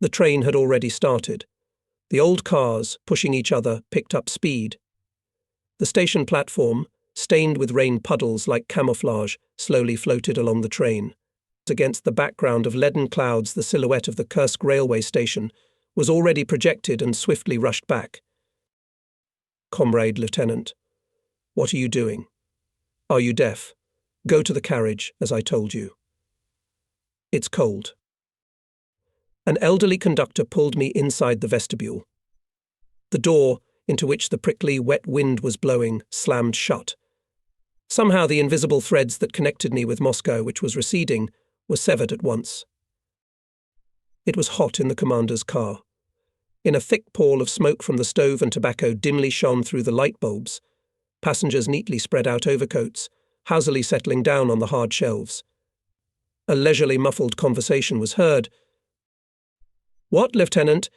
The train had already started. The old cars, pushing each other, picked up speed. The station platform, stained with rain puddles like camouflage, slowly floated along the train. Against the background of leaden clouds, the silhouette of the Kursk railway station was already projected and swiftly rushed back. "Comrade Lieutenant, what are you doing? Are you deaf? Go to the carriage, as I told you. It's cold." An elderly conductor pulled me inside the vestibule. The door, into which the prickly, wet wind was blowing, slammed shut. Somehow the invisible threads that connected me with Moscow, which was receding, were severed at once. It was hot in the commander's car. In a thick pall of smoke from the stove and tobacco dimly shone through the light bulbs. Passengers neatly spread out overcoats, housily settling down on the hard shelves. A leisurely muffled conversation was heard. "What, Lieutenant?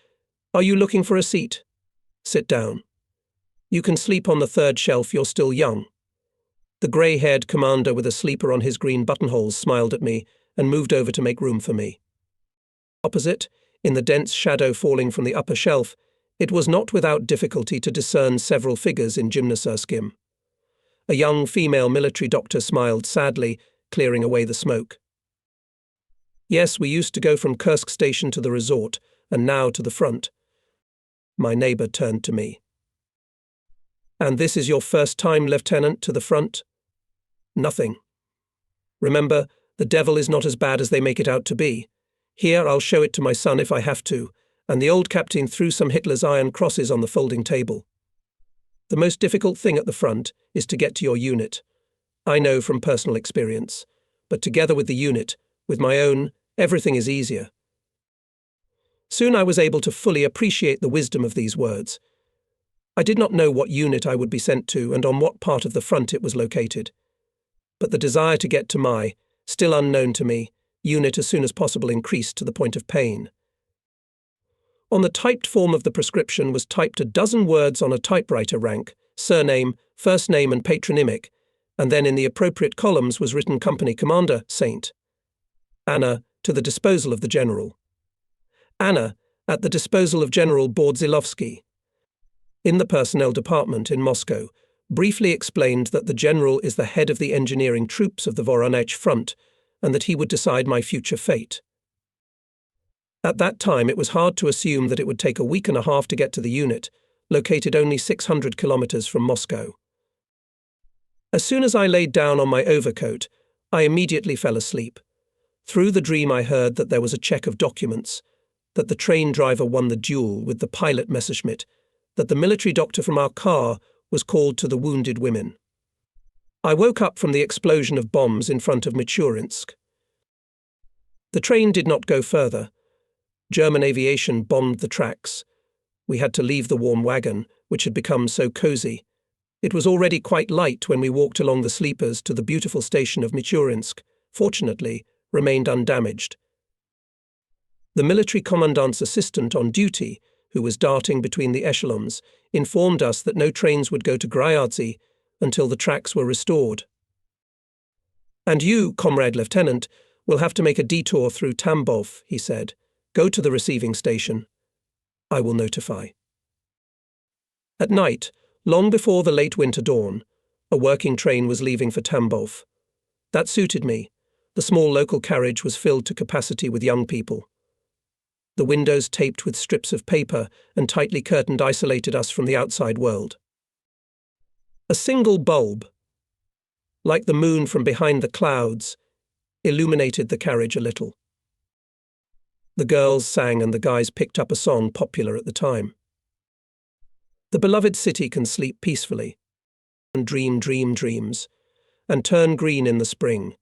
Are you looking for a seat? Sit down. You can sleep on the third shelf, you're still young." The grey-haired commander with a sleeper on his green buttonholes smiled at me and moved over to make room for me. Opposite, in the dense shadow falling from the upper shelf, it was not without difficulty to discern several figures in gymnasium. A young female military doctor smiled sadly, clearing away the smoke. "Yes, we used to go from Kursk station to the resort, and now to the front." My neighbour turned to me. "And this is your first time, Lieutenant, to the front?" "Nothing. Remember, the devil is not as bad as they make it out to be. Here, I'll show it to my son if I have to," and the old captain threw some Hitler's iron crosses on the folding table. "The most difficult thing at the front is to get to your unit. I know from personal experience. But together with the unit, with my own, everything is easier." Soon I was able to fully appreciate the wisdom of these words. I did not know what unit I would be sent to and on what part of the front it was located. But the desire to get to my, still unknown to me, unit as soon as possible increased to the point of pain. On the typed form of the prescription was typed a dozen words on a typewriter rank, surname, first name and patronymic, and then in the appropriate columns was written Company Commander, Saint. Anna, to the disposal of the General. Anna, at the disposal of General Bordzilovsky. In the personnel department in Moscow, briefly explained that the General is the head of the engineering troops of the Voronezh front, and that he would decide my future fate. At that time it was hard to assume that it would take a week and a half to get to the unit, located only 600 kilometers from Moscow. As soon as I laid down on my overcoat, I immediately fell asleep. Through the dream I heard that there was a check of documents, that the train driver won the duel with the pilot Messerschmitt, that the military doctor from our car was called to the wounded women. I woke up from the explosion of bombs in front of Michurinsk. The train did not go further. German aviation bombed the tracks. We had to leave the warm wagon, which had become so cosy. It was already quite light when we walked along the sleepers to the beautiful station of Michurinsk, fortunately, remained undamaged. The military commandant's assistant on duty, who was darting between the echelons, informed us that no trains would go to Gryazny until the tracks were restored. "And you, Comrade Lieutenant, will have to make a detour through Tambov," he said. "Go to the receiving station. I will notify." At night, long before the late winter dawn, a working train was leaving for Tambov. That suited me. The small local carriage was filled to capacity with young people. The windows taped with strips of paper and tightly curtained isolated us from the outside world. A single bulb, like the moon from behind the clouds, illuminated the carriage a little. The girls sang and the guys picked up a song popular at the time. The beloved city can sleep peacefully, and dream dreams, and turn green in the spring.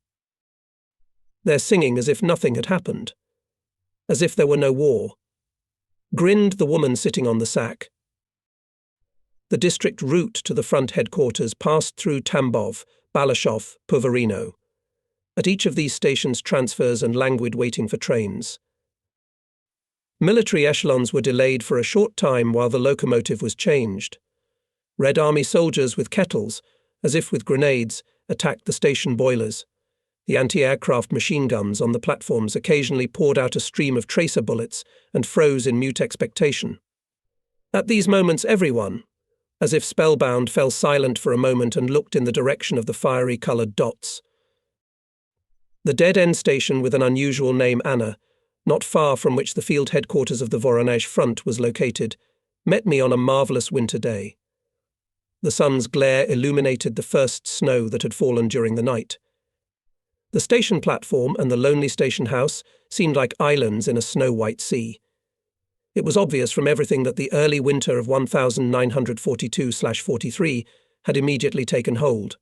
They're singing as if nothing had happened, as if there were no war. Grinned the woman sitting on the sack. The district route to the front headquarters passed through Tambov, Balashov, Poverino. At each of these stations transfers and languid waiting for trains. Military echelons were delayed for a short time while the locomotive was changed. Red Army soldiers with kettles, as if with grenades, attacked the station boilers. The anti-aircraft machine guns on the platforms occasionally poured out a stream of tracer bullets and froze in mute expectation. At these moments everyone, as if spellbound, fell silent for a moment and looked in the direction of the fiery coloured dots. The dead-end station with an unusual name Anna, not far from which the field headquarters of the Voronezh front was located, met me on a marvellous winter day. The sun's glare illuminated the first snow that had fallen during the night. The station platform and the lonely station house seemed like islands in a snow-white sea. It was obvious from everything that the early winter of 1942/43 had immediately taken hold.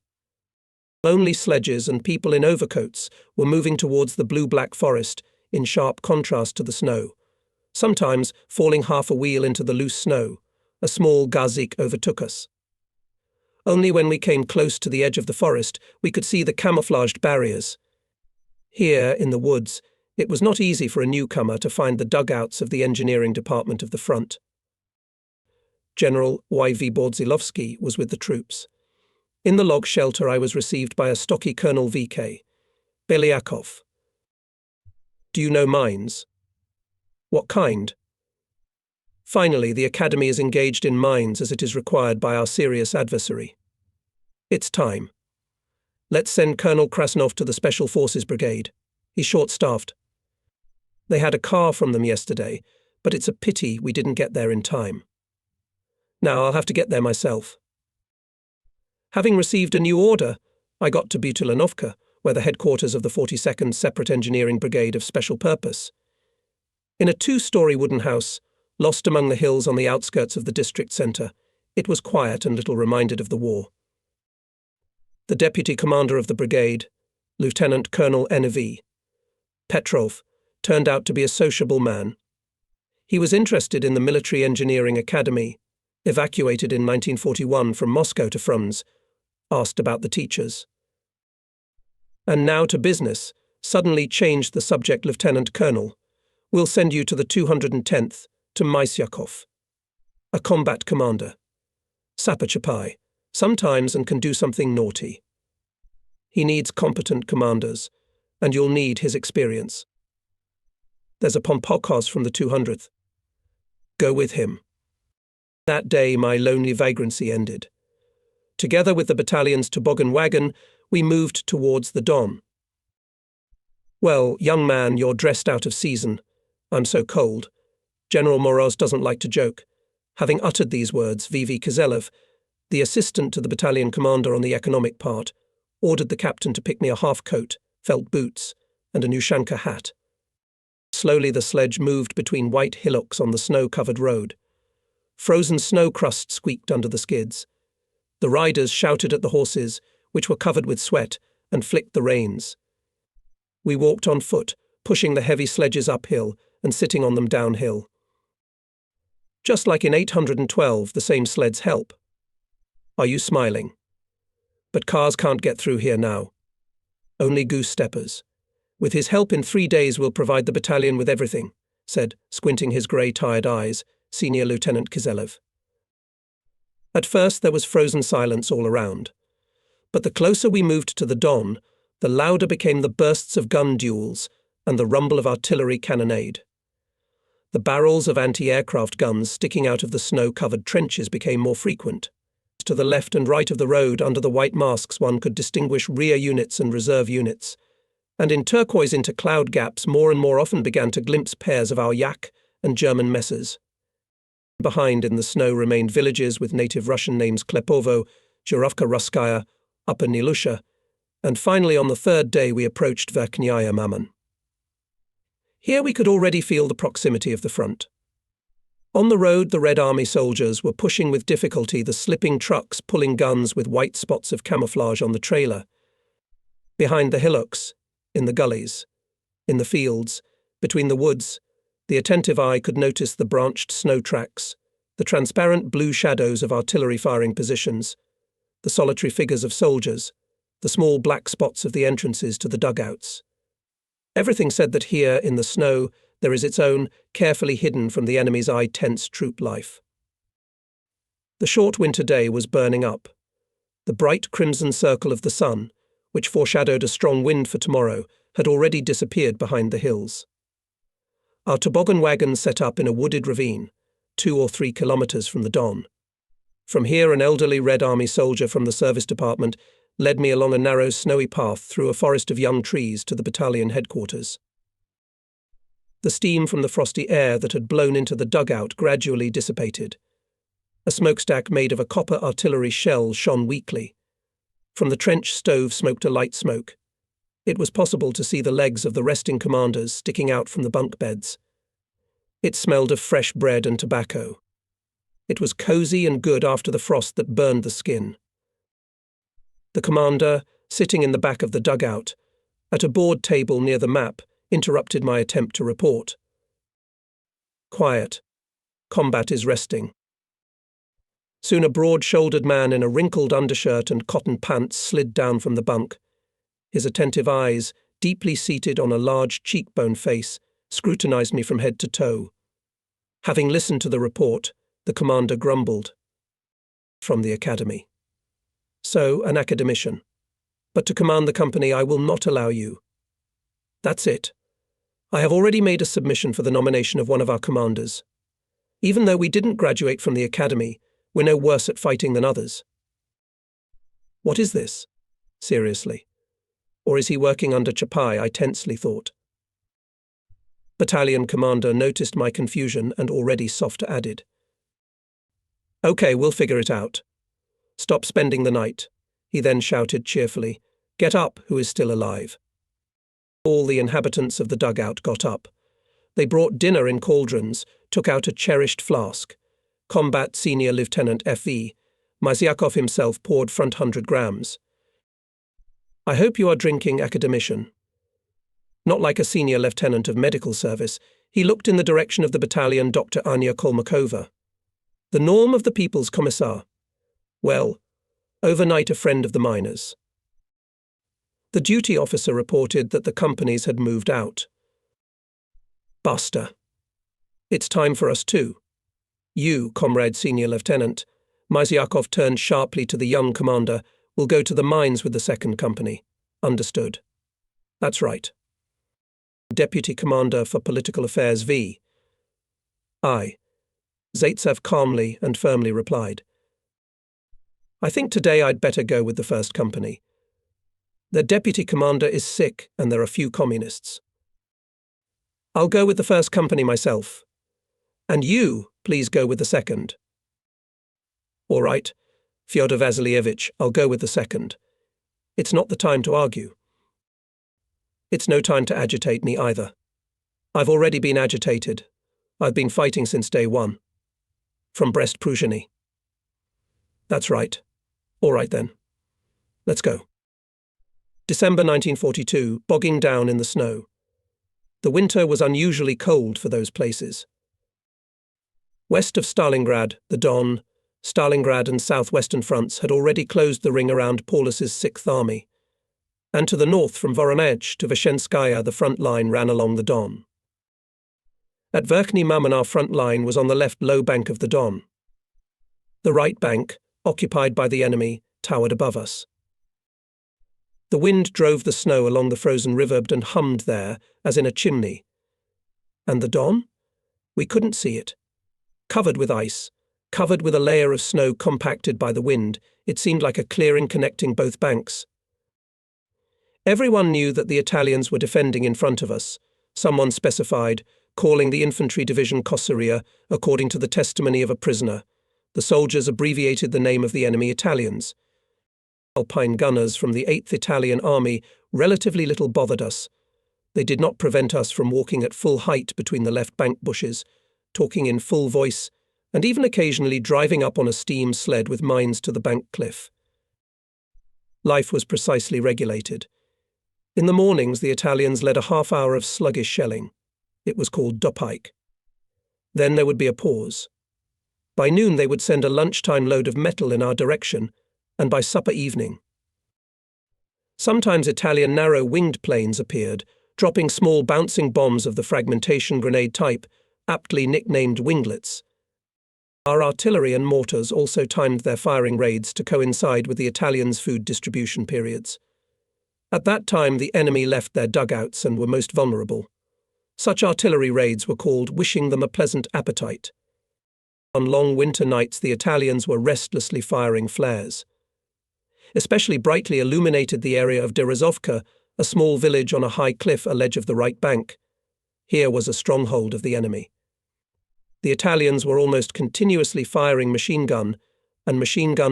Lonely sledges and people in overcoats were moving towards the blue-black forest in sharp contrast to the snow, sometimes falling half a wheel into the loose snow. A small gazik overtook us. Only when we came close to the edge of the forest we could see the camouflaged barriers. Here, in the woods, it was not easy for a newcomer to find the dugouts of the engineering department of the front. General Y.V. Bordzilovsky was with the troops. In the log shelter I was received by a stocky Colonel V.K. Belyakov. Do you know mines? What kind? Finally, the academy is engaged in mines as it is required by our serious adversary. It's time. Let's send Colonel Krasnov to the Special Forces Brigade. He's short-staffed. They had a car from them yesterday, but it's a pity we didn't get there in time. Now I'll have to get there myself. Having received a new order, I got to Replenishment, where the headquarters of the 42nd Separate Engineering Brigade of Special Purpose. In a 2-story wooden house, lost among the hills on the outskirts of the district centre, it was quiet and little reminded of the war. The deputy commander of the brigade, Lieutenant Colonel N.V. Petrov, turned out to be a sociable man. He was interested in the Military Engineering Academy, evacuated in 1941 from Moscow to Frunze, asked about the teachers. And now to business, suddenly changed the subject. Lieutenant Colonel, we'll send you to the 210th, to Mysyakov, a combat commander. Sapper Chapai, sometimes and can do something naughty. He needs competent commanders, and you'll need his experience. There's a Pompokos from the 200th. Go with him. That day my lonely vagrancy ended. Together with the battalion's toboggan wagon, we moved towards the Don. Well, young man, you're dressed out of season. I'm so cold. General Moroz doesn't like to joke. Having uttered these words, V.V. Kizelev, the assistant to the battalion commander on the economic part, ordered the captain to pick me a half-coat, felt boots, and a Nushanka hat. Slowly the sledge moved between white hillocks on the snow-covered road. Frozen snow crust squeaked under the skids. The riders shouted at the horses, which were covered with sweat, and flicked the reins. We walked on foot, pushing the heavy sledges uphill and sitting on them downhill. Just like in 812, the same sleds help. Are you smiling? But cars can't get through here now. Only goose-steppers. With his help in 3 days we'll provide the battalion with everything, said, squinting his grey, tired eyes, Senior Lieutenant Kizelev. At first there was frozen silence all around. But the closer we moved to the Don, the louder became the bursts of gun duels and the rumble of artillery cannonade. The barrels of anti-aircraft guns sticking out of the snow-covered trenches became more frequent. To the left and right of the road, under the white masks, one could distinguish rear units and reserve units, and in turquoise intercloud gaps more and more often began to glimpse pairs of our Yak and German messers. Behind in the snow remained villages with native Russian names Klepovo, Zhuravka Ruskaya, Upper Nilusha, and finally on the 3rd day we approached Verkhnaya Maman. Here we could already feel the proximity of the front. On the road the Red Army soldiers were pushing with difficulty the slipping trucks pulling guns with white spots of camouflage on the trailer. Behind the hillocks, in the gullies, in the fields, between the woods, the attentive eye could notice the branched snow tracks, the transparent blue shadows of artillery firing positions, the solitary figures of soldiers, the small black spots of the entrances to the dugouts. Everything said that here, in the snow, there is its own, carefully hidden from the enemy's eye, tense troop life. The short winter day was burning up. The bright crimson circle of the sun, which foreshadowed a strong wind for tomorrow, had already disappeared behind the hills. Our toboggan wagons set up in a wooded ravine, 2 or 3 kilometers from the Don. From here, an elderly Red Army soldier from the service department led me along a narrow, snowy path through a forest of young trees to the battalion headquarters. The steam from the frosty air that had blown into the dugout gradually dissipated. A smokestack made of a copper artillery shell shone weakly. From the trench stove smoked a light smoke. It was possible to see the legs of the resting commanders sticking out from the bunk beds. It smelled of fresh bread and tobacco. It was cosy and good after the frost that burned the skin. The commander, sitting in the back of the dugout, at a board table near the map, interrupted my attempt to report. Quiet. Combat is resting. Soon a broad-shouldered man in a wrinkled undershirt and cotton pants slid down from the bunk. His attentive eyes, deeply seated on a large cheekbone face, scrutinized me from head to toe. Having listened to the report, the commander grumbled. From the academy. So, an academician. But to command the company I will not allow you. That's it. I have already made a submission for the nomination of one of our commanders. Even though we didn't graduate from the academy, we're no worse at fighting than others. What is this? Seriously. Or is he working under Chapai, I tensely thought. Battalion commander noticed my confusion and already soft added. Okay, we'll figure it out. Stop spending the night. He then shouted cheerfully, Get up, who is still alive. All the inhabitants of the dugout got up. They brought dinner in cauldrons, took out a cherished flask. Combat Senior Lieutenant F.V. Maziakov himself poured front 100 grams. I hope you are drinking, academician. Not like a senior lieutenant of medical service, he looked in the direction of the battalion Dr. Anya Kolmakova. The norm of the People's Commissar. Well, overnight a friend of the miners. The duty officer reported that the companies had moved out. Basta. It's time for us too. You, Comrade Senior Lieutenant, Maziakov turned sharply to the young commander, will go to the mines with the 2nd Company. Understood. That's right. Deputy Commander for Political Affairs V. Aye. Zaitsev calmly and firmly replied. I think today I'd better go with the 1st Company. Their deputy commander is sick and there are few communists. I'll go with the 1st Company myself. And you, please go with the 2nd. All right, Fyodor Vasilievich, I'll go with the 2nd. It's not the time to argue. It's no time to agitate me either. I've already been agitated. I've been fighting since day 1. From Brest-Pruzheny. That's right. All right then. Let's go. December 1942, bogging down in the snow. The winter was unusually cold for those places. West of Stalingrad, the Don, Stalingrad and southwestern fronts had already closed the ring around Paulus's 6th Army. And to the north from Voronezh to Vishenskaya the front line ran along the Don. At Verkhny Mamo our front line was on the left low bank of the Don. The right bank, occupied by the enemy, towered above us. The wind drove the snow along the frozen river and hummed there, as in a chimney. And the Don? We couldn't see it. Covered with ice, covered with a layer of snow compacted by the wind, it seemed like a clearing connecting both banks. Everyone knew that the Italians were defending in front of us, someone specified, calling the infantry division Cossaria, according to the testimony of a prisoner. The soldiers abbreviated the name of the enemy Italians. Alpine gunners from the 8th Italian Army relatively little bothered us. They did not prevent us from walking at full height between the left bank bushes, talking in full voice, and even occasionally driving up on a steam sled with mines to the bank cliff. Life was precisely regulated. In the mornings, the Italians led a half-hour of sluggish shelling. It was called dopike. Then there would be a pause. By noon they would send a lunchtime load of metal in our direction, and by supper evening. Sometimes Italian narrow-winged planes appeared, dropping small bouncing bombs of the fragmentation grenade type, aptly nicknamed winglets. Our artillery and mortars also timed their firing raids to coincide with the Italians' food distribution periods. At that time, the enemy left their dugouts and were most vulnerable. Such artillery raids were called wishing them a pleasant appetite. On long winter nights, the Italians were restlessly firing flares. Especially brightly illuminated the area of Berezovka, a small village on a high cliff, a ledge of the right bank. Here was a stronghold of the enemy. The Italians were almost continuously firing machine gun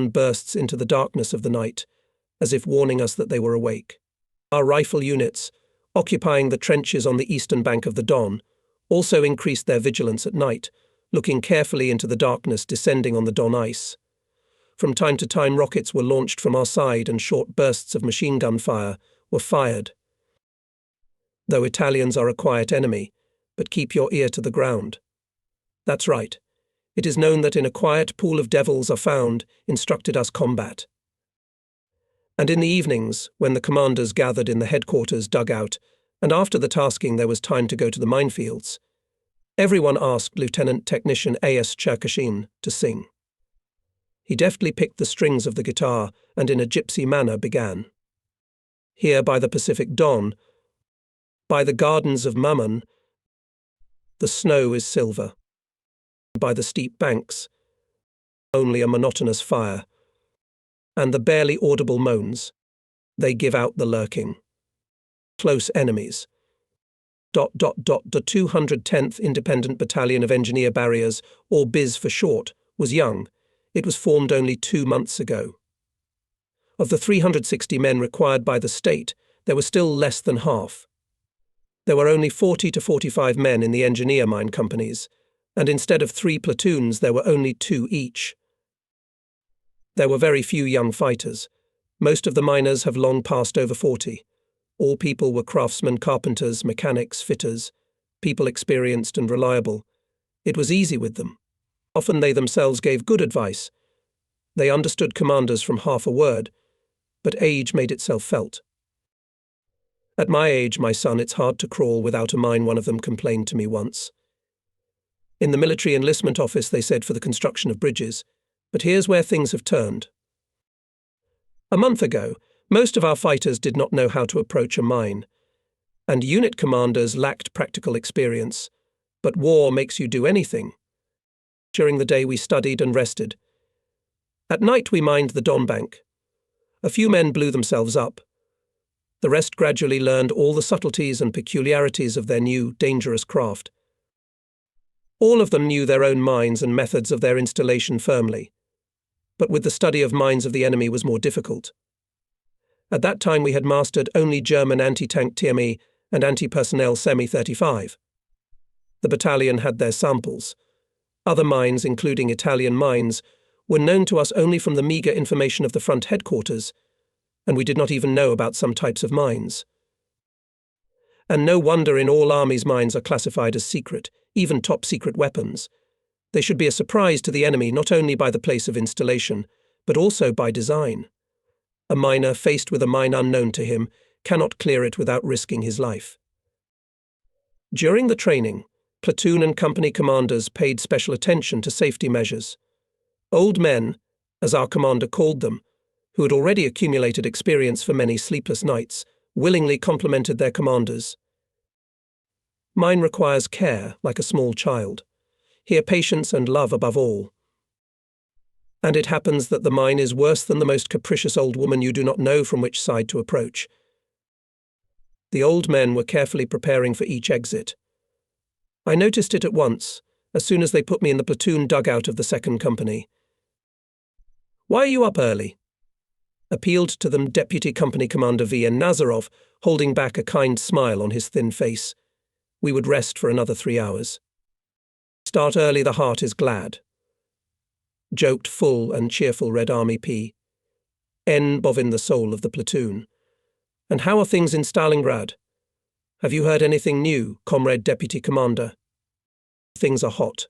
bursts into the darkness of the night, as if warning us that they were awake. Our rifle units, occupying the trenches on the eastern bank of the Don, also increased their vigilance at night, looking carefully into the darkness descending on the Don ice. From time to time, rockets were launched from our side and short bursts of machine gun fire were fired. Though Italians are a quiet enemy, but keep your ear to the ground. That's right. It is known that in a quiet pool of devils are found, instructed us combat. And in the evenings, when the commanders gathered in the headquarters dugout, and after the tasking there was time to go to the minefields, everyone asked Lieutenant Technician A.S. Cherkashin to sing. He deftly picked the strings of the guitar and in a gypsy manner began. Here by the Pacific Don, by the gardens of Mammon, the snow is silver. By the steep banks, only a monotonous fire, and the barely audible moans, they give out the lurking. Close enemies. The 210th Independent Battalion of Engineer Barriers, or BIZ for short, was young. It was formed only 2 months ago. Of the 360 men required by the state, there were still less than half. There were only 40 to 45 men in the engineer mine companies, and instead of 3 platoons, there were only 2 each. There were very few young fighters. Most of the miners have long passed over 40. All people were craftsmen, carpenters, mechanics, fitters, people experienced and reliable. It was easy with them. Often they themselves gave good advice. They understood commanders from half a word, but age made itself felt. At my age, my son, it's hard to crawl without a mine, one of them complained to me once. In the military enlistment office, they said for the construction of bridges, but here's where things have turned. A month ago, most of our fighters did not know how to approach a mine, and unit commanders lacked practical experience, but war makes you do anything. During the day we studied and rested. At night we mined the Don bank. A few men blew themselves up. The rest gradually learned all the subtleties and peculiarities of their new, dangerous craft. All of them knew their own mines and methods of their installation firmly, but with the study of mines of the enemy was more difficult. At that time we had mastered only German anti-tank TME and anti-personnel Semi-35. The battalion had their samples. Other mines, including Italian mines, were known to us only from the meagre information of the front headquarters, and we did not even know about some types of mines. And no wonder in all armies mines are classified as secret, even top-secret weapons. They should be a surprise to the enemy not only by the place of installation, but also by design. A miner faced with a mine unknown to him cannot clear it without risking his life. During the training, platoon and company commanders paid special attention to safety measures. Old men, as our commander called them, who had already accumulated experience for many sleepless nights, willingly complimented their commanders. Mine requires care, like a small child. Here patience and love above all. And it happens that the mine is worse than the most capricious old woman you do not know from which side to approach. The old men were carefully preparing for each exit. I noticed it at once, as soon as they put me in the platoon dugout of the 2nd Company. "Why are you up early?" appealed to them Deputy Company Commander V.N. Nazarov, holding back a kind smile on his thin face. We would rest for another 3 hours. "Start early, the heart is glad," joked full and cheerful Red Army P. N. Bovin, the soul of the platoon. "And how are things in Stalingrad? Have you heard anything new, Comrade Deputy Commander?" "Things are hot.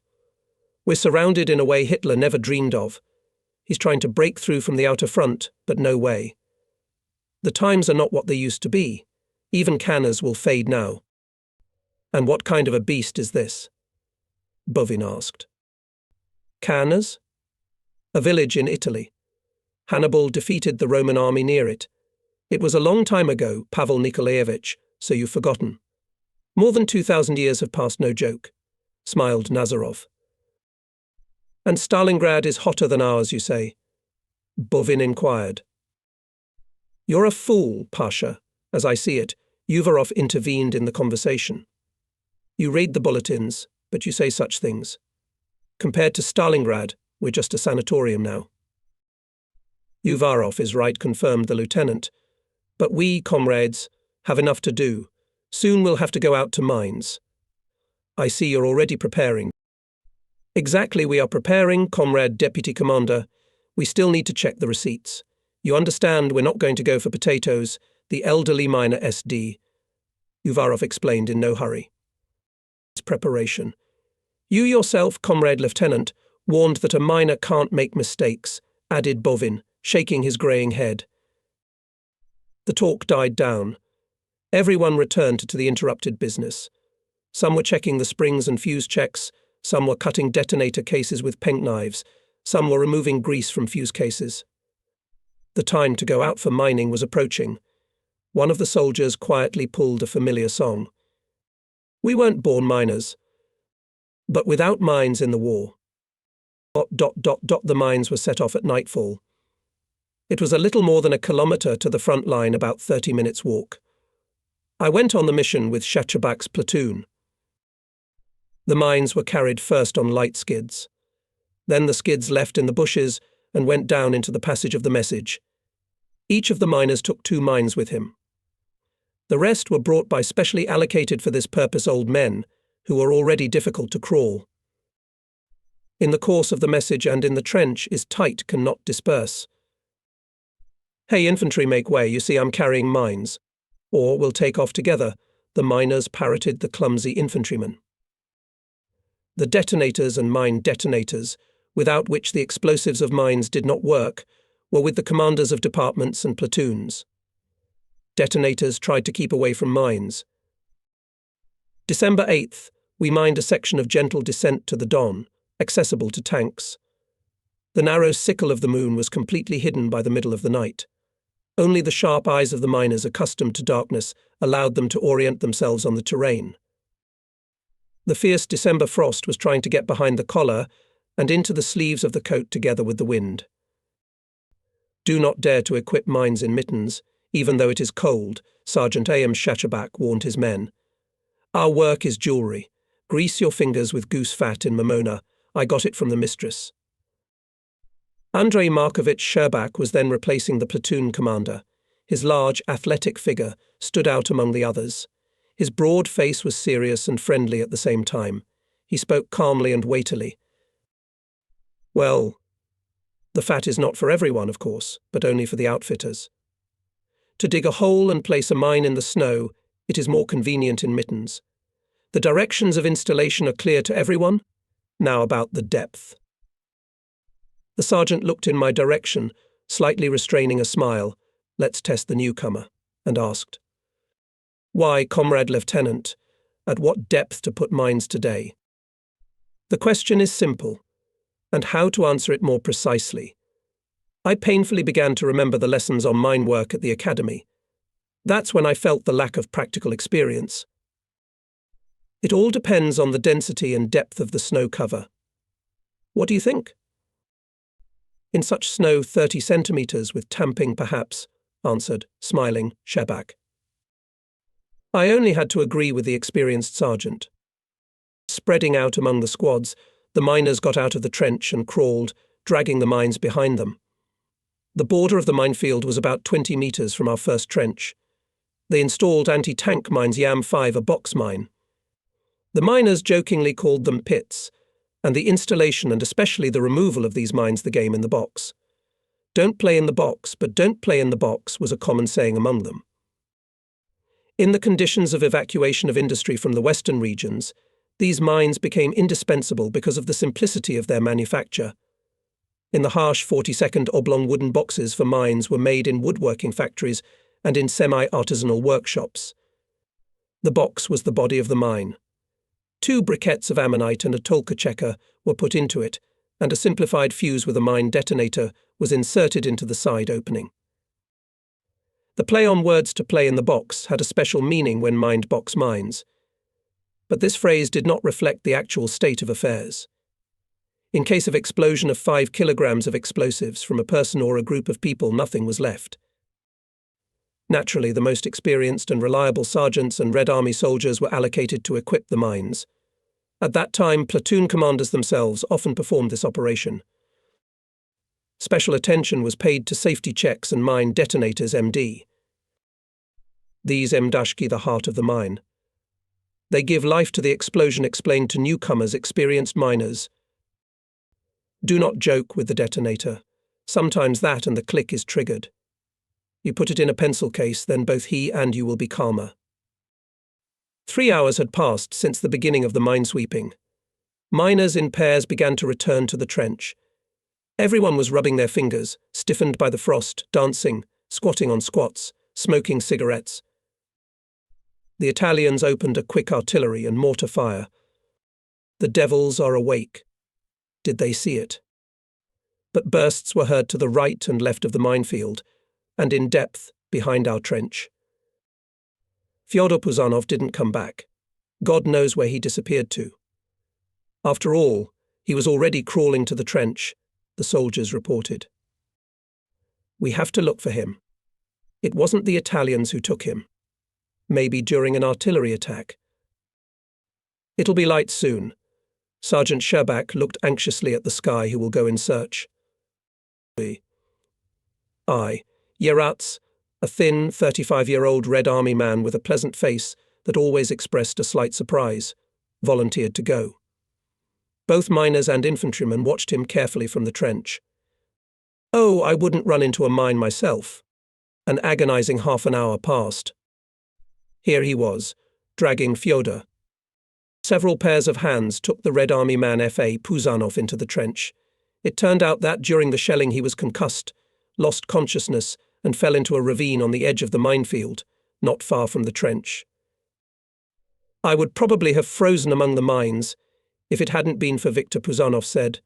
We're surrounded in a way Hitler never dreamed of. He's trying to break through from the outer front, but no way. The times are not what they used to be. Even cannons will fade now." "And what kind of a beast is this?" Bovin asked. "Canners? A village in Italy. Hannibal defeated the Roman army near it. It was a long time ago, Pavel Nikolaevich, so you've forgotten. More than 2,000 years have passed, no joke, smiled Nazarov. And Stalingrad is hotter than ours, you say? Bovin inquired. You're a fool, Pasha. As I see it, Uvarov intervened in the conversation. You read the bulletins, but you say such things. Compared to Stalingrad, we're just a sanatorium now. Uvarov is right, confirmed the lieutenant. But we, comrades, have enough to do. Soon we'll have to go out to mines. I see you're already preparing. Exactly, we are preparing, Comrade Deputy Commander. We still need to check the receipts. You understand we're not going to go for potatoes, the elderly miner SD. Uvarov explained in no hurry. Preparation. You yourself, Comrade Lieutenant, warned that a miner can't make mistakes, added Bovin, shaking his greying head. The talk died down. Everyone returned to the interrupted business. Some were checking the springs and fuse checks, some were cutting detonator cases with penknives, some were removing grease from fuse cases. The time to go out for mining was approaching. One of the soldiers quietly pulled a familiar song. We weren't born miners, but without mines in the war. ... The mines were set off at nightfall. It was a little more than a kilometre to the front line, about 30 minutes' walk. I went on the mission with Shachebak's platoon. The mines were carried first on light skids. Then the skids left in the bushes and went down into the passage of the message. Each of the miners took 2 mines with him. The rest were brought by specially allocated for this purpose old men, who were already difficult to crawl. In the course of the message and in the trench is tight, cannot disperse. Hey, infantry, make way, you see I'm carrying mines. Or we'll take off together, the miners parroted the clumsy infantryman. The detonators and mine detonators, without which the explosives of mines did not work, were with the commanders of departments and platoons. Detonators tried to keep away from mines. December 8th, we mined a section of gentle descent to the Don, accessible to tanks. The narrow sickle of the moon was completely hidden by the middle of the night. Only the sharp eyes of the miners accustomed to darkness allowed them to orient themselves on the terrain. The fierce December frost was trying to get behind the collar and into the sleeves of the coat together with the wind. Do not dare to equip mines in mittens, even though it is cold, Sergeant A.M. Shachebak warned his men. Our work is jewellery. Grease your fingers with goose fat in Mamona. I got it from the mistress. Andrei Markovich Sherbak was then replacing the platoon commander. His large, athletic figure stood out among the others. His broad face was serious and friendly at the same time. He spoke calmly and weightily. Well, the fat is not for everyone, of course, but only for the outfitters. To dig a hole and place a mine in the snow, it is more convenient in mittens. The directions of installation are clear to everyone. Now about the depth. The sergeant looked in my direction, slightly restraining a smile, let's test the newcomer, and asked, Why, Comrade Lieutenant, at what depth to put mines today? The question is simple, and how to answer it more precisely. I painfully began to remember the lessons on mine work at the academy. That's when I felt the lack of practical experience. It all depends on the density and depth of the snow cover. What do you think? In such snow 30 centimetres with tamping perhaps, answered, smiling, Shebak. I only had to agree with the experienced sergeant. Spreading out among the squads, the miners got out of the trench and crawled, dragging the mines behind them. The border of the minefield was about 20 metres from our first trench. They installed anti-tank mines Yam 5, a box mine. The miners jokingly called them pits, and the installation and especially the removal of these mines the game in the box. Don't play in the box, but don't play in the box was a common saying among them. In the conditions of evacuation of industry from the western regions, these mines became indispensable because of the simplicity of their manufacture. In the harsh 40-second oblong wooden boxes for mines were made in woodworking factories and in semi-artisanal workshops. The box was the body of the mine. 2 briquettes of ammonite and a Tolka checker were put into it, and a simplified fuse with a mine detonator was inserted into the side opening. The play on words to play in the box had a special meaning when mined box mines. But this phrase did not reflect the actual state of affairs. In case of explosion of 5 kilograms of explosives from a person or a group of people, nothing was left. Naturally, the most experienced and reliable sergeants and Red Army soldiers were allocated to equip the mines. At that time, platoon commanders themselves often performed this operation. Special attention was paid to safety checks and mine detonators MD. These MDashki the heart of the mine. They give life to the explosion explained to newcomers, experienced miners. Do not joke with the detonator. Sometimes that and the click is triggered. You put it in a pencil case, then both he and you will be calmer. 3 hours had passed since the beginning of the minesweeping. Miners in pairs began to return to the trench. Everyone was rubbing their fingers, stiffened by the frost, dancing, squatting on squats, smoking cigarettes. The Italians opened a quick artillery and mortar fire. The devils are awake. Did they see it? But bursts were heard to the right and left of the minefield, and in depth behind our trench. Fyodor Puzanov didn't come back. God knows where he disappeared to. After all, he was already crawling to the trench, the soldiers reported. We have to look for him. It wasn't the Italians who took him. Maybe during an artillery attack. It'll be light soon. Sergeant Sherbak looked anxiously at the sky. Who will go in search? I, Yerats, a thin, 35-year-old Red Army man with a pleasant face that always expressed a slight surprise, volunteered to go. Both miners and infantrymen watched him carefully from the trench. Oh, I wouldn't run into a mine myself. An agonizing half an hour passed. Here he was, dragging Fyodor. Several pairs of hands took the Red Army man F.A. Puzanov into the trench. It turned out that during the shelling he was concussed, lost consciousness, and fell into a ravine on the edge of the minefield, not far from the trench. I would probably have frozen among the mines if it hadn't been for Viktor, Puzanov said.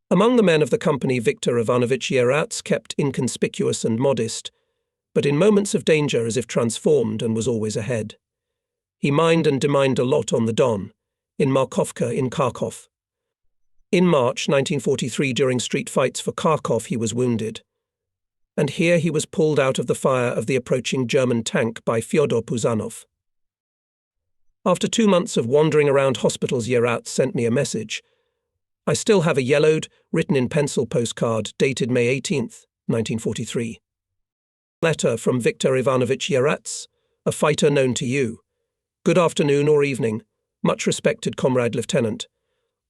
Among the men of the company, Viktor Ivanovich Yerats kept inconspicuous and modest, but in moments of danger as if transformed and was always ahead. He mined and demined a lot on the Don, in Markovka, in Kharkov. In March 1943, during street fights for Kharkov, he was wounded. And here he was pulled out of the fire of the approaching German tank by Fyodor Puzanov. After 2 months of wandering around hospitals, Yerats sent me a message. I still have a yellowed, written in pencil postcard dated May 18th, 1943. Letter from Viktor Ivanovich Yerats, a fighter known to you. Good afternoon or evening, much respected Comrade Lieutenant.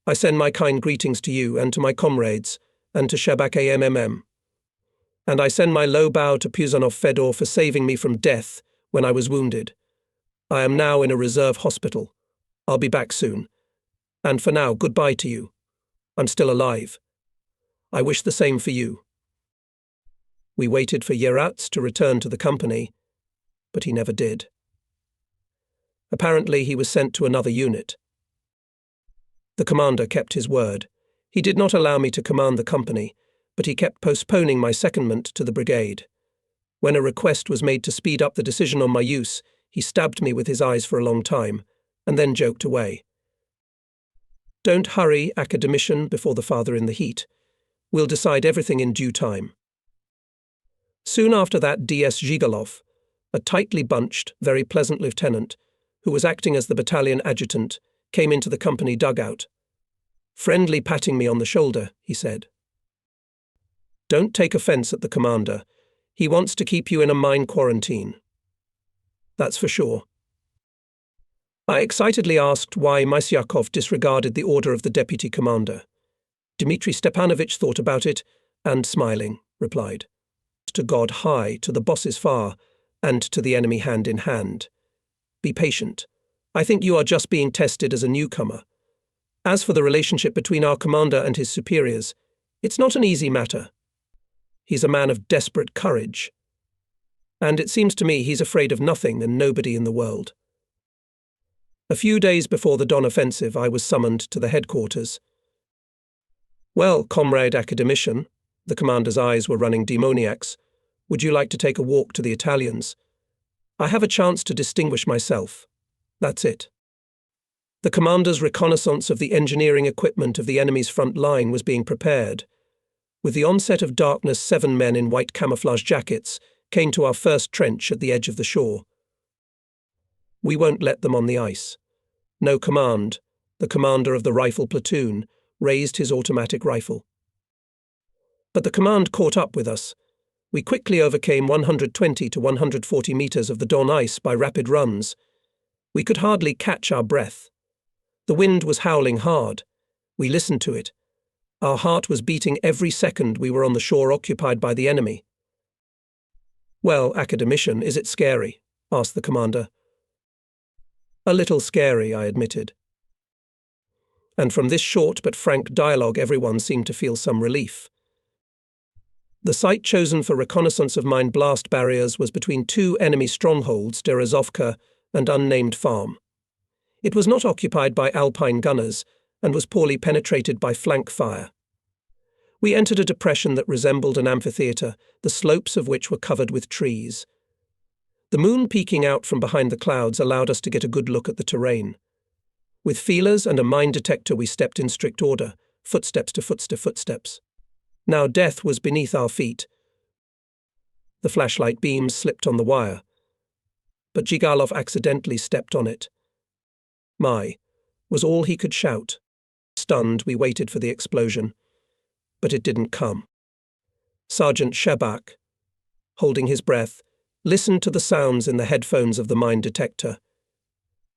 I send my kind greetings to you and to my comrades, and to Sherbak AMMM. And I send my low bow to Puzanov Fedor for saving me from death when I was wounded. I am now in a reserve hospital. I'll be back soon. And for now, goodbye to you. I'm still alive. I wish the same for you. We waited for Yerats to return to the company, but he never did. Apparently he was sent to another unit. The commander kept his word. He did not allow me to command the company, but he kept postponing my secondment to the brigade. When a request was made to speed up the decision on my use, he stabbed me with his eyes for a long time, and then joked away. Don't hurry, academician, before the father in the heat. We'll decide everything in due time. Soon after that, D.S. Zhigalov, a tightly bunched, very pleasant lieutenant, who was acting as the battalion adjutant, came into the company dugout. Friendly patting me on the shoulder, he said. Don't take offense at the commander. He wants to keep you in a mine quarantine. That's for sure. I excitedly asked why Mysyakov disregarded the order of the deputy commander. Dmitry Stepanovich thought about it and, smiling, replied, To God high, to the bosses far, and to the enemy hand in hand. Be patient. I think you are just being tested as a newcomer. As for the relationship between our commander and his superiors, it's not an easy matter. He's a man of desperate courage. And it seems to me he's afraid of nothing and nobody in the world. A few days before the Don offensive, I was summoned to the headquarters. Well, comrade academician, the commander's eyes were running demoniacs, Would you like to take a walk to the Italians? I have a chance to distinguish myself. That's it. The commander's reconnaissance of the engineering equipment of the enemy's front line was being prepared. With the onset of darkness, 7 men in white camouflage jackets came to our first trench at the edge of the shore. We won't let them on the ice. No command. The commander of the rifle platoon raised his automatic rifle. But the command caught up with us. We quickly overcame 120 to 140 meters of the Don ice by rapid runs. We could hardly catch our breath. The wind was howling hard. We listened to it. Our heart was beating every second we were on the shore occupied by the enemy. Well, academician, is it scary? Asked the commander. A little scary, I admitted. And from this short but frank dialogue, everyone seemed to feel some relief. The site chosen for reconnaissance of mine blast barriers was between 2 enemy strongholds, Berezovka and unnamed farm. It was not occupied by Alpine gunners and was poorly penetrated by flank fire. We entered a depression that resembled an amphitheatre, the slopes of which were covered with trees. The moon peeking out from behind the clouds allowed us to get a good look at the terrain. With feelers and a mine detector we stepped in strict order, footsteps to footsteps. Now death was beneath our feet. The flashlight beams slipped on the wire, but Zhigalov accidentally stepped on it. My, was all he could shout. Stunned, we waited for the explosion, but it didn't come. Sergeant Shebak, holding his breath, listened to the sounds in the headphones of the mine detector.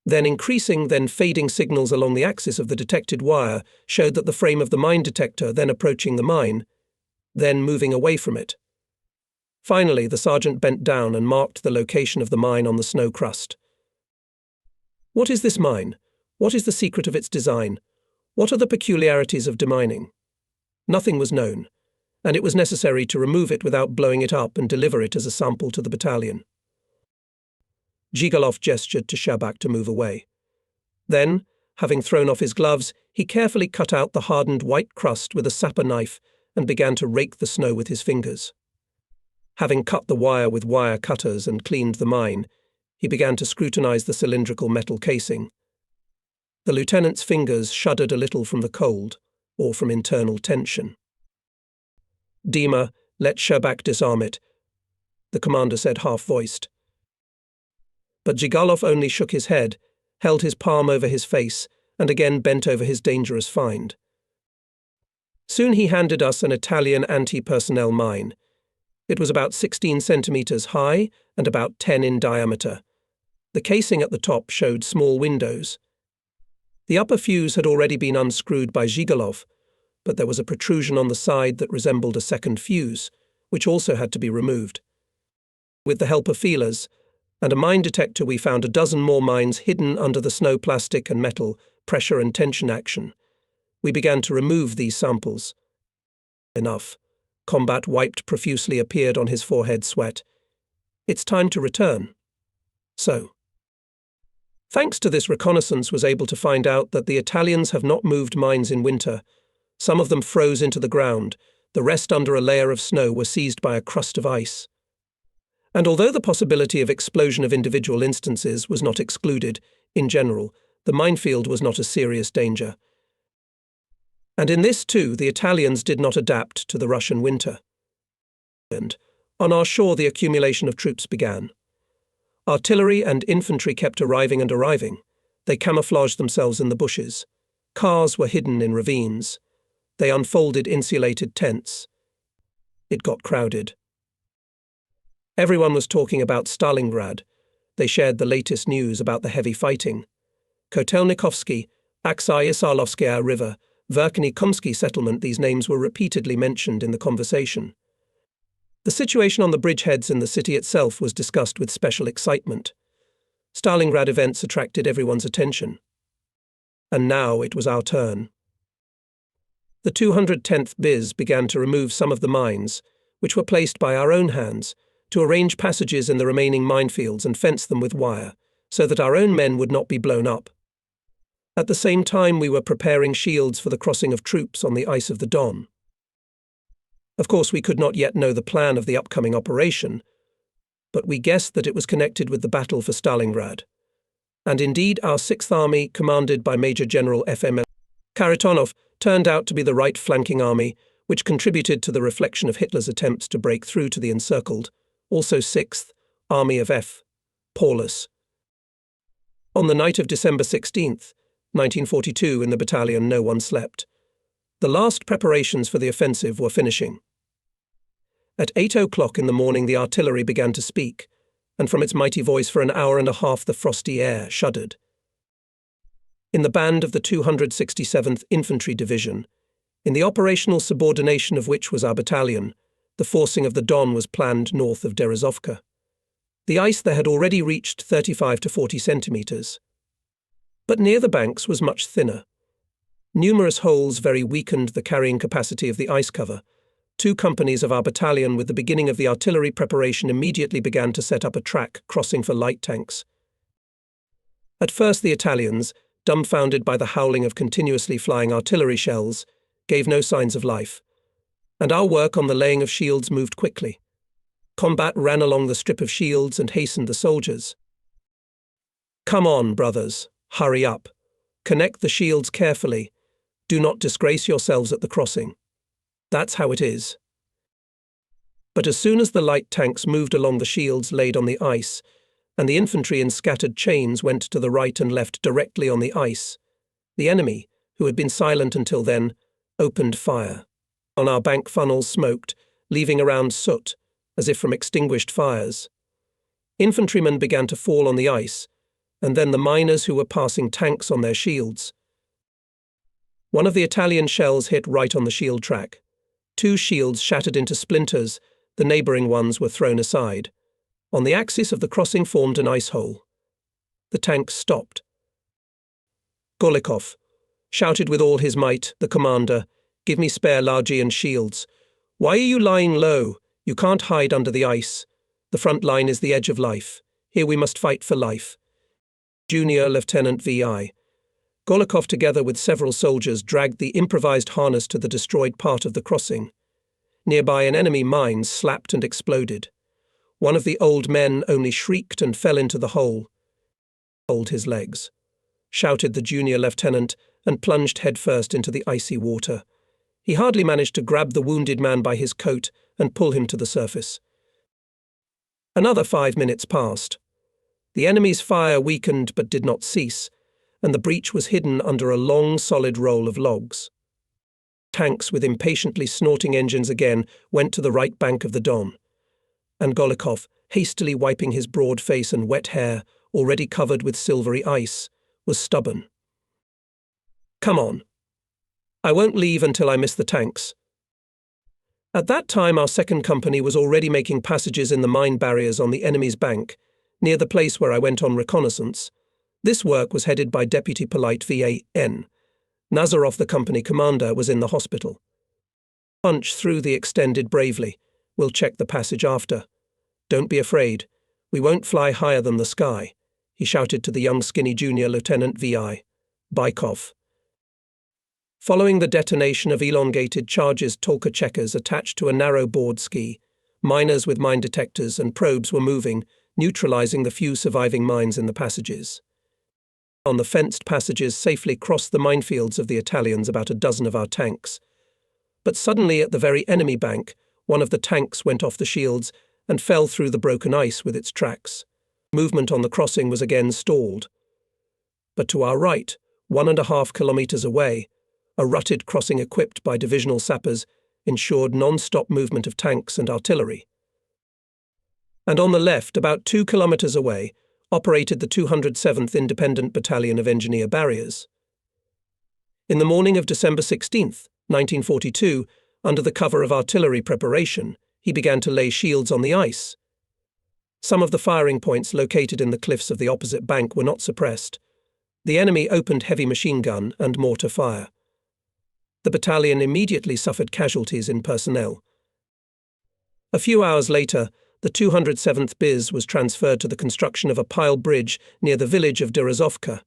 Then increasing, then fading signals along the axis of the detected wire showed that the frame of the mine detector, then approaching the mine, then moving away from it. Finally, the sergeant bent down and marked the location of the mine on the snow crust. What is this mine? What is the secret of its design? What are the peculiarities of demining? Nothing was known, and it was necessary to remove it without blowing it up and deliver it as a sample to the battalion. Zhigalov gestured to Shebak to move away. Then, having thrown off his gloves, he carefully cut out the hardened white crust with a sapper knife and began to rake the snow with his fingers. Having cut the wire with wire cutters and cleaned the mine, he began to scrutinize the cylindrical metal casing. The lieutenant's fingers shuddered a little from the cold, or from internal tension. Dima, let Shebak disarm it, the commander said half-voiced. But Zhigalov only shook his head, held his palm over his face, and again bent over his dangerous find. Soon he handed us an Italian anti-personnel mine. It was about 16 centimeters high and about 10 in diameter. The casing at the top showed small windows. The upper fuse had already been unscrewed by Zhigalov, but there was a protrusion on the side that resembled a second fuse, which also had to be removed. With the help of feelers and a mine detector, we found a dozen more mines hidden under the snow plastic and metal pressure and tension action. We began to remove these samples. Enough. Combat wiped profusely appeared on his forehead sweat. It's time to return. So, thanks to this reconnaissance, was able to find out that the Italians have not moved mines in winter. Some of them froze into the ground. The rest, under a layer of snow, were seized by a crust of ice. And although the possibility of explosion of individual instances was not excluded, in general, the minefield was not a serious danger. And in this too, the Italians did not adapt to the Russian winter. And on our shore, the accumulation of troops began. Artillery and infantry kept arriving and arriving. They camouflaged themselves in the bushes. Cars were hidden in ravines. They unfolded insulated tents. It got crowded. Everyone was talking about Stalingrad. They shared the latest news about the heavy fighting. Kotelnikovsky, Aksai-Isalovskaya River, Verkhny-Kumsky settlement, these names were repeatedly mentioned in the conversation. The situation on the bridgeheads in the city itself was discussed with special excitement. Stalingrad events attracted everyone's attention. And now it was our turn. The 210th BIS began to remove some of the mines, which were placed by our own hands, to arrange passages in the remaining minefields and fence them with wire, so that our own men would not be blown up. At the same time, we were preparing shields for the crossing of troops on the ice of the Don. Of course, we could not yet know the plan of the upcoming operation, but we guessed that it was connected with the battle for Stalingrad. And indeed, our Sixth Army, commanded by Major General F.M. Kharitonov, turned out to be the right flanking army, which contributed to the reflection of Hitler's attempts to break through to the encircled, also 6th Army of F. Paulus. On the night of December 16th, 1942, in the battalion no one slept. The last preparations for the offensive were finishing. At 8 o'clock in the morning the artillery began to speak, and from its mighty voice for an hour and a half the frosty air shuddered. In the band of the 267th Infantry Division, in the operational subordination of which was our battalion, the forcing of the Don was planned north of Berezovka. The ice there had already reached 35 to 40 centimetres, but near the banks was much thinner. Numerous holes very weakened the carrying capacity of the ice cover. 2 companies of our battalion, with the beginning of the artillery preparation, immediately began to set up a track crossing for light tanks. At first the Italians, dumbfounded by the howling of continuously flying artillery shells, gave no signs of life, and our work on the laying of shields moved quickly. Combat ran along the strip of shields and hastened the soldiers. "Come on, brothers, hurry up. Connect the shields carefully. Do not disgrace yourselves at the crossing. That's how it is." But as soon as the light tanks moved along the shields laid on the ice, and the infantry in scattered chains went to the right and left directly on the ice, the enemy, who had been silent until then, opened fire. On our bank funnels smoked, leaving around soot, as if from extinguished fires. Infantrymen began to fall on the ice, and then the miners who were passing tanks on their shields. One of the Italian shells hit right on the shield track. 2 shields shattered into splinters, the neighbouring ones were thrown aside. On the axis of the crossing formed an ice hole. The tanks stopped. Golikov shouted with all his might, the commander, "Give me spare largi and shields. Why are you lying low? You can't hide under the ice. The front line is the edge of life. Here we must fight for life." Junior Lieutenant V.I. Golikov, together with several soldiers, dragged the improvised harness to the destroyed part of the crossing. Nearby an enemy mine slapped and exploded. One of the old men only shrieked and fell into the hole. "Hold his legs," shouted the junior lieutenant, and plunged headfirst into the icy water. He hardly managed to grab the wounded man by his coat and pull him to the surface. Another 5 minutes passed. The enemy's fire weakened but did not cease, and the breach was hidden under a long, solid roll of logs. Tanks with impatiently snorting engines again went to the right bank of the Don, and Golikov, hastily wiping his broad face and wet hair, already covered with silvery ice, was stubborn. "Come on. I won't leave until I miss the tanks." At that time our 2nd Company was already making passages in the mine barriers on the enemy's bank, near the place where I went on reconnaissance. This work was headed by Deputy Polite V.A.N. Nazarov, the company commander, was in the hospital. "Punch through the extended bravely. We'll check the passage after. Don't be afraid. We won't fly higher than the sky," he shouted to the young skinny junior Lieutenant V.I. Baikov. Following the detonation of elongated charges Tolka checkers attached to a narrow board ski, miners with mine detectors and probes were moving, neutralizing the few surviving mines in the passages. On the fenced passages safely crossed the minefields of the Italians about a dozen of our tanks. But suddenly at the very enemy bank, one of the tanks went off the shields and fell through the broken ice with its tracks. Movement on the crossing was again stalled. But to our right, 1.5 kilometers away, a rutted crossing equipped by divisional sappers ensured non-stop movement of tanks and artillery. And on the left, about 2 kilometers away, operated the 207th Independent Battalion of Engineer Barriers. In the morning of December 16th, 1942, under the cover of artillery preparation, he began to lay shields on the ice. Some of the firing points located in the cliffs of the opposite bank were not suppressed. The enemy opened heavy machine gun and mortar fire. The battalion immediately suffered casualties in personnel. A few hours later, the 207th BIS was transferred to the construction of a pile bridge near the village of Berezovka.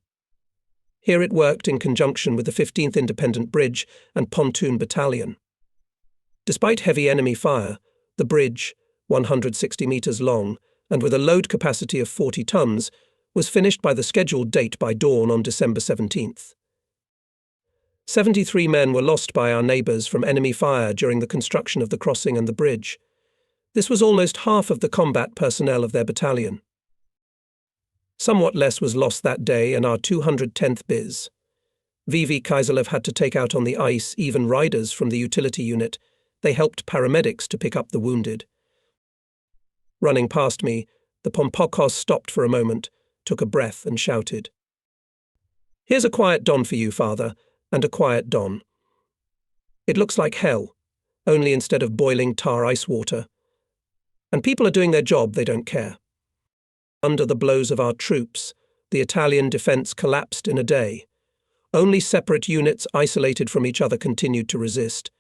Here it worked in conjunction with the 15th Independent Bridge and Pontoon Battalion. Despite heavy enemy fire, the bridge, 160 meters long, and with a load capacity of 40 tons, was finished by the scheduled date by dawn on December 17th. 73 men were lost by our neighbours from enemy fire during the construction of the crossing and the bridge. This was almost half of the combat personnel of their battalion. Somewhat less was lost that day in our 210th BIS. VV Kaiserlev had to take out on the ice even riders from the utility unit. They helped paramedics to pick up the wounded. Running past me, the Pompokos stopped for a moment, took a breath and shouted, "Here's a quiet Don for you, father, and a quiet Don. It looks like hell, only instead of boiling tar ice water. And people are doing their job, they don't care." Under the blows of our troops, the Italian defence collapsed in a day. Only separate units isolated from each other continued to resist.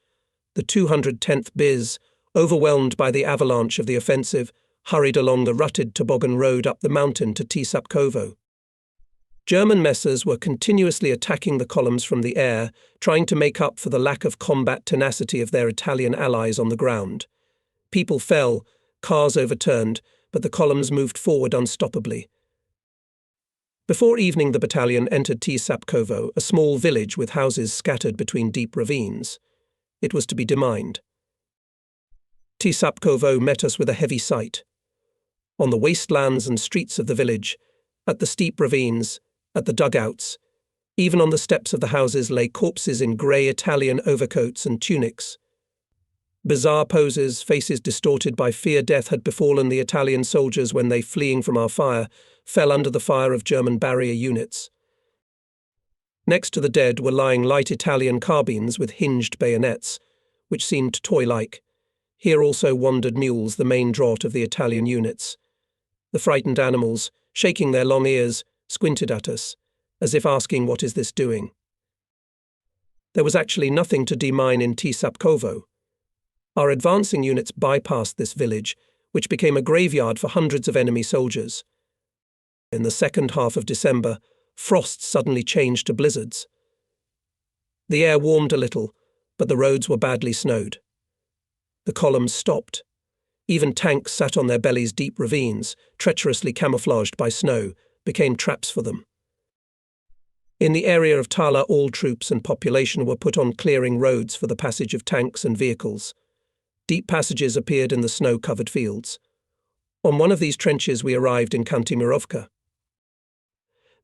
The 210th BIS, overwhelmed by the avalanche of the offensive, hurried along the rutted toboggan road up the mountain to Tsapkovo. German messers were continuously attacking the columns from the air, trying to make up for the lack of combat tenacity of their Italian allies on the ground. People fell, cars overturned, but the columns moved forward unstoppably. Before evening, the battalion entered Tsapkovo, a small village with houses scattered between deep ravines. It was to be demined. Tsapkovo met us with a heavy sight. On the wastelands and streets of the village, at the steep ravines, at the dugouts, even on the steps of the houses lay corpses in grey Italian overcoats and tunics. Bizarre poses, faces distorted by fear. Death had befallen the Italian soldiers when they, fleeing from our fire, fell under the fire of German barrier units. Next to the dead were lying light Italian carbines with hinged bayonets, which seemed toy-like. Here also wandered mules, the main draught of the Italian units. The frightened animals, shaking their long ears, squinted at us, as if asking, "What is this doing?" There was actually nothing to demine in Tsapkovo. Our advancing units bypassed this village, which became a graveyard for hundreds of enemy soldiers. In the second half of December, frost suddenly changed to blizzards. The air warmed a little, but the roads were badly snowed. The columns stopped. Even tanks sat on their bellies. Deep ravines, treacherously camouflaged by snow, became traps for them. In the area of Tala, all troops and population were put on clearing roads for the passage of tanks and vehicles. Deep passages appeared in the snow-covered fields. On one of these trenches we arrived in Kantemirovka.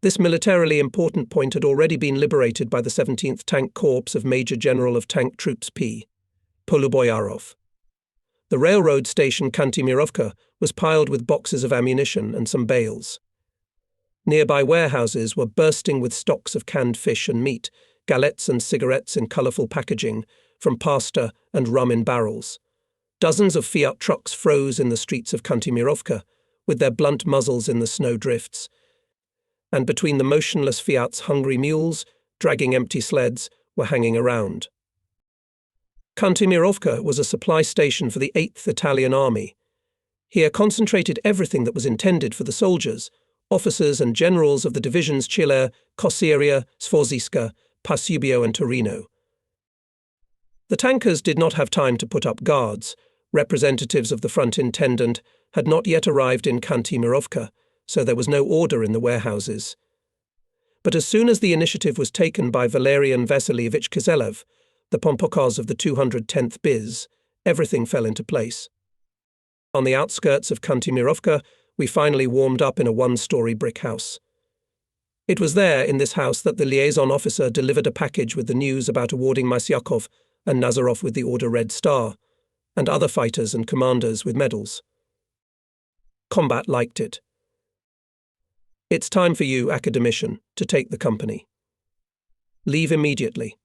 This militarily important point had already been liberated by the 17th Tank Corps of Major General of Tank Troops P. Poluboyarov. The railroad station Kantemirovka was piled with boxes of ammunition and some bales. Nearby warehouses were bursting with stocks of canned fish and meat, galettes and cigarettes in colourful packaging, from pasta and rum in barrels. Dozens of Fiat trucks froze in the streets of Kantemirovka, with their blunt muzzles in the snow drifts. And between the motionless Fiat's hungry mules, dragging empty sleds, were hanging around. Kantemirovka was a supply station for the 8th Italian Army. Here concentrated everything that was intended for the soldiers, officers and generals of the divisions Chile, Kossiria, Sforziska, Pasubio and Torino. The tankers did not have time to put up guards. Representatives of the front intendant had not yet arrived in Kantemirovka, so there was no order in the warehouses. But as soon as the initiative was taken by Valerian Vasilievich Kizelev, the Pompokos of the 210th BIS, everything fell into place. On the outskirts of Kantemirovka, we finally warmed up in a one-story brick house. It was there, in this house, that the liaison officer delivered a package with the news about awarding Masyakov and Nazarov with the Order Red Star, and other fighters and commanders with medals. Combat liked it. "It's time for you, academician, to take the company. Leave immediately.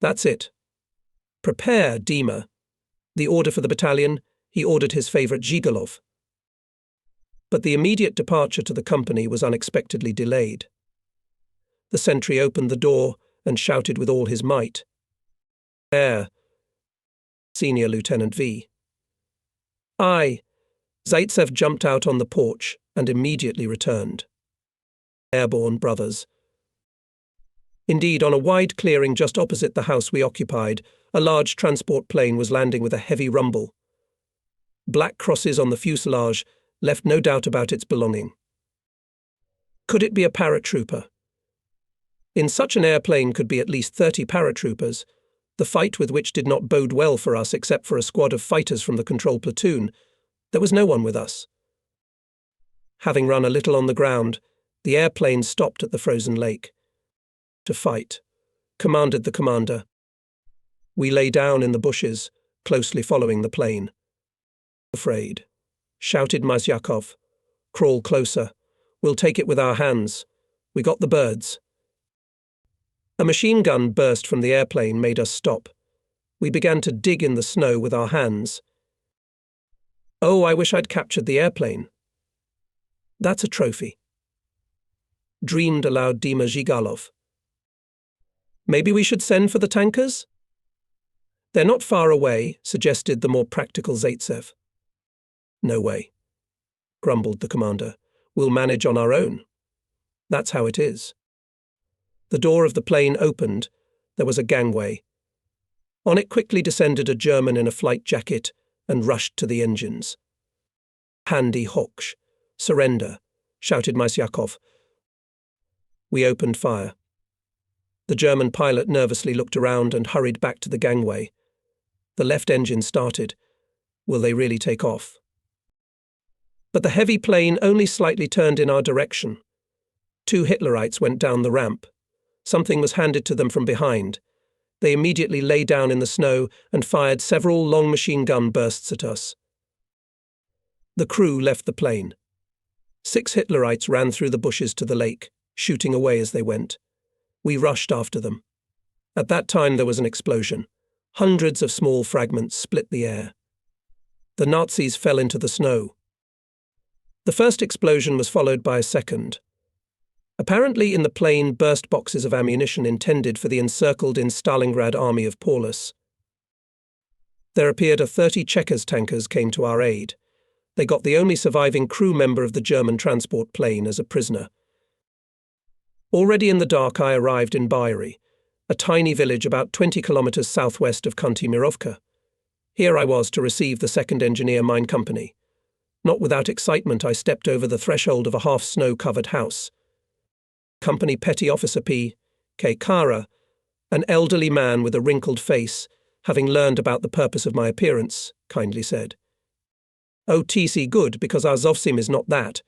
That's it. Prepare, Dima." The order for the battalion, he ordered his favourite Zhigalov. But the immediate departure to the company was unexpectedly delayed. The sentry opened the door and shouted with all his might, "Air!" Senior Lieutenant V. "Aye." Zaitsev jumped out on the porch and immediately returned. "Airborne, brothers." Indeed, on a wide clearing just opposite the house we occupied, a large transport plane was landing with a heavy rumble. Black crosses on the fuselage left no doubt about its belonging. Could it be a paratrooper? In such an airplane could be at least 30 paratroopers, the fight with which did not bode well for us except for a squad of fighters from the control platoon. There was no one with us. Having run a little on the ground, the airplane stopped at the frozen lake. To fight, commanded the commander. We lay down in the bushes, closely following the plane. Afraid, shouted Masyakov. Crawl closer. We'll take it with our hands. We got the birds. A machine gun burst from the airplane made us stop. We began to dig in the snow with our hands. Oh, I wish I'd captured the airplane. That's a trophy. Dreamed aloud Dima Zhigalov. Maybe we should send for the tankers? They're not far away, suggested the more practical Zaitsev. No way, grumbled the commander. We'll manage on our own. That's how it is. The door of the plane opened. There was a gangway. On it quickly descended a German in a flight jacket and rushed to the engines. Handy Hochsch. Surrender, shouted Masyakov. We opened fire. The German pilot nervously looked around and hurried back to the gangway. The left engine started. Will they really take off? But the heavy plane only slightly turned in our direction. 2 Hitlerites went down the ramp. Something was handed to them from behind. They immediately lay down in the snow and fired several long machine gun bursts at us. The crew left the plane. 6 Hitlerites ran through the bushes to the lake, shooting away as they went. We rushed after them. At that time there was an explosion. Hundreds of small fragments split the air. The Nazis fell into the snow. The first explosion was followed by a second. Apparently in the plane burst boxes of ammunition intended for the encircled-in Stalingrad army of Paulus. There appeared a 30 Checkers tankers came to our aid. They got the only surviving crew member of the German transport plane as a prisoner. Already in the dark I arrived in Bairy, a tiny village about 20 kilometers southwest of Kantemirovka. Here I was to receive the 2nd Engineer Mine Company. Not without excitement I stepped over the threshold of a half-snow-covered house. Company Petty Officer P. K. Kara, an elderly man with a wrinkled face, having learned about the purpose of my appearance, kindly said, "Oh, TC good, because our Zovsim is not that."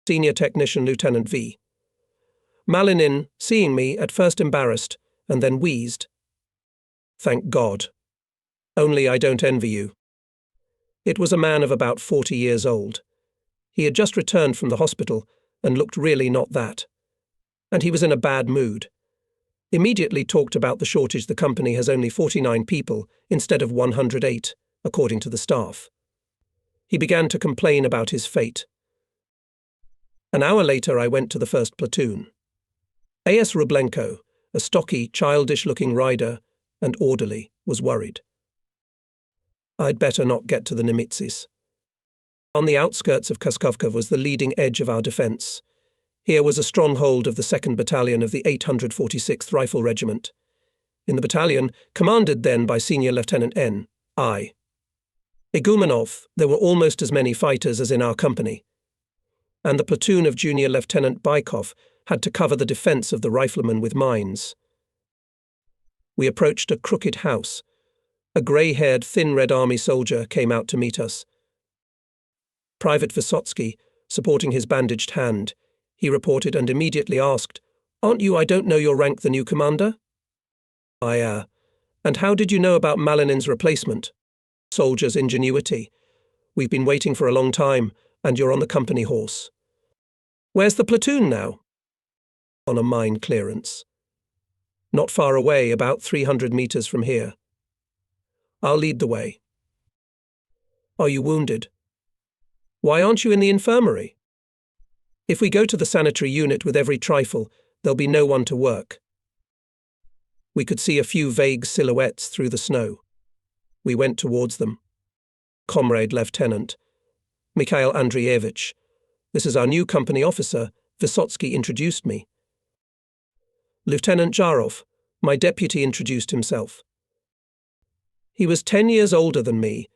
Senior Technician Lieutenant V. Malinin, seeing me, at first embarrassed, and then wheezed. "Thank God. Only I don't envy you." It was a man of about 40 years old. He had just returned from the hospital and looked really not that. And he was in a bad mood. Immediately talked about the shortage the company has only 49 people instead of 108, according to the staff. He began to complain about his fate. An hour later I went to the 1st platoon. A.S. Rublenko, a stocky, childish-looking rider and orderly, was worried. I'd better not get to the Nemetzis. On the outskirts of Kaskovka was the leading edge of our defence. Here was a stronghold of the 2nd Battalion of the 846th Rifle Regiment. In the battalion, commanded then by Senior Lieutenant N. I. Igumenov, there were almost as many fighters as in our company. And the platoon of Junior Lieutenant Baikov had to cover the defence of the riflemen with mines. We approached a crooked house. A grey-haired, thin Red Army soldier came out to meet us. Private Vysotsky, supporting his bandaged hand, he reported and immediately asked, "Aren't you, I don't know your rank, the new commander?" And how did you know about Malinin's replacement?" "Soldier's ingenuity. We've been waiting for a long time, and you're on the company horse." "Where's the platoon now?" "On a mine clearance. Not far away, about 300 meters from here." "I'll lead the way." "Are you wounded?" "Why aren't you in the infirmary?" "If we go to the sanitary unit with every trifle, there'll be no one to work." We could see a few vague silhouettes through the snow. We went towards them. "Comrade Lieutenant, Mikhail Andreevich, this is our new company officer," Vysotsky introduced me. Lieutenant Zharov, my deputy introduced himself. He was 10 years older than me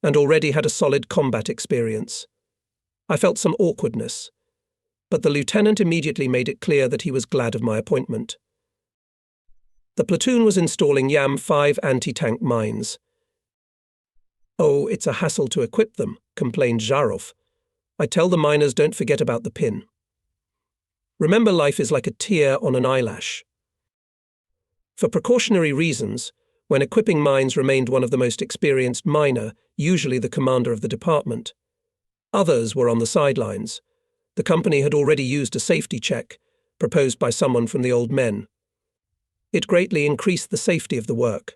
and already had a solid combat experience. I felt some awkwardness, but the lieutenant immediately made it clear that he was glad of my appointment. The platoon was installing YAM-5 anti-tank mines. "Oh, it's a hassle to equip them," complained Zharov. "I tell the miners don't forget about the pin. Remember, life is like a tear on an eyelash." For precautionary reasons, when equipping mines remained one of the most experienced miner, usually the commander of the department. Others were on the sidelines. The company had already used a safety check, proposed by someone from the old men. It greatly increased the safety of the work.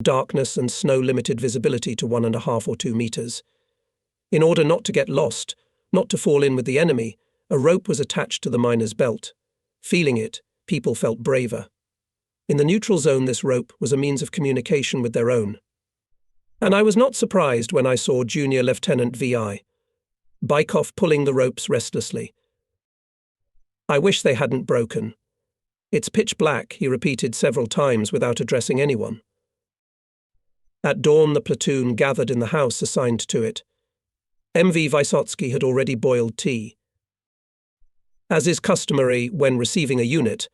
Darkness and snow limited visibility to 1.5 or 2 meters. In order not to get lost, not to fall in with the enemy, a rope was attached to the miner's belt. Feeling it, people felt braver. In the neutral zone, this rope was a means of communication with their own. And I was not surprised when I saw Junior Lieutenant V.I. Bykov pulling the ropes restlessly. "I wish they hadn't broken. It's pitch black," he repeated several times without addressing anyone. At dawn, the platoon gathered in the house assigned to it. M.V. Vysotsky had already boiled tea. As is customary when receiving a unit,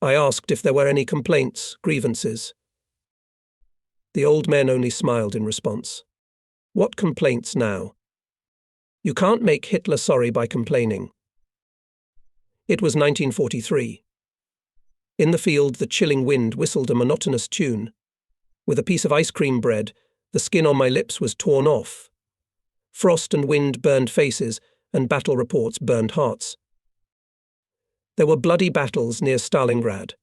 I asked if there were any complaints, grievances. The old men only smiled in response. "What complaints now? You can't make Hitler sorry by complaining." It was 1943. In the field, the chilling wind whistled a monotonous tune. With a piece of ice cream bread, the skin on my lips was torn off. Frost and wind burned faces, and battle reports burned hearts. There were bloody battles near Stalingrad.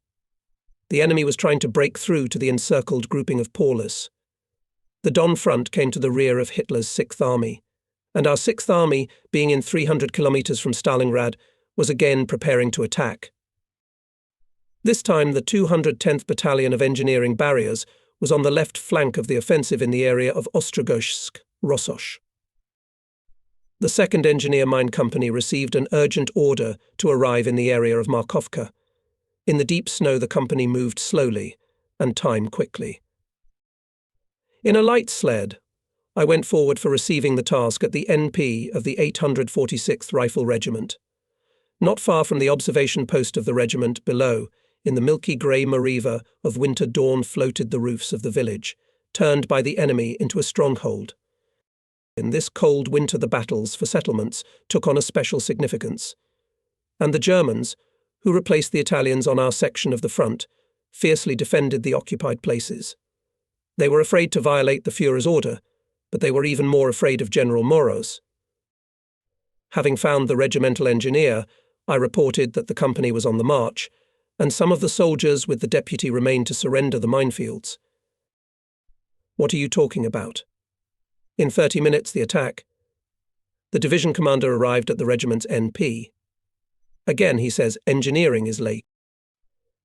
The enemy was trying to break through to the encircled grouping of Paulus. The Don front came to the rear of Hitler's 6th Army, and our 6th Army, being in 300 kilometers from Stalingrad, was again preparing to attack. This time, the 210th Battalion of Engineering Barriers was on the left flank of the offensive in the area of Ostrogoshsk, Rossosh. The 2nd Engineer Mine Company received an urgent order to arrive in the area of Markovka. In the deep snow, the company moved slowly, and time quickly. In a light sled, I went forward for receiving the task at the NP of the 846th Rifle Regiment. Not far from the observation post of the regiment, below, in the milky grey mariva of winter dawn, floated the roofs of the village, turned by the enemy into a stronghold. In this cold winter, the battles for settlements took on a special significance, and the Germans, who replaced the Italians on our section of the front, fiercely defended the occupied places. They were afraid to violate the Führer's order, but they were even more afraid of General Moros. Having found the regimental engineer, I reported that the company was on the march, and some of the soldiers with the deputy remained to surrender the minefields. "What are you talking about?" "In 30 minutes, the attack." The division commander arrived at the regiment's NP. Again, he says, engineering is late.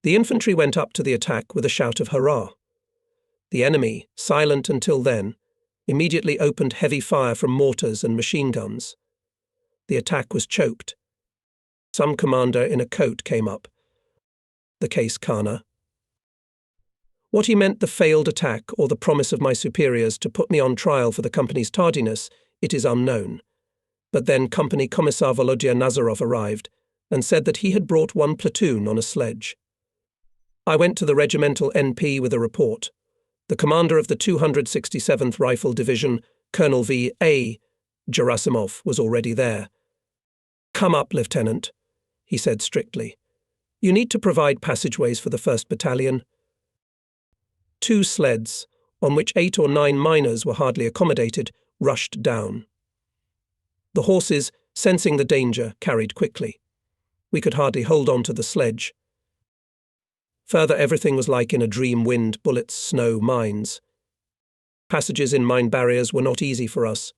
The infantry went up to the attack with a shout of hurrah. The enemy, silent until then, immediately opened heavy fire from mortars and machine guns. The attack was choked. Some commander in a coat came up. The case Kana. What he meant, the failed attack or the promise of my superiors to put me on trial for the company's tardiness, it is unknown. But then Company Commissar Volodya Nazarov arrived and said that he had brought one platoon on a sledge. I went to the regimental NP with a report. The commander of the 267th Rifle Division, Colonel V.A. Gerasimov, was already there. "Come up, Lieutenant," he said strictly. "You need to provide passageways for the 1st Battalion." 2 sleds, on which 8 or 9 miners were hardly accommodated, rushed down. The horses, sensing the danger, carried quickly. We could hardly hold on to the sledge. Further, everything was like in a dream: wind, bullets, snow, mines. Passages in mine barriers were not easy for us.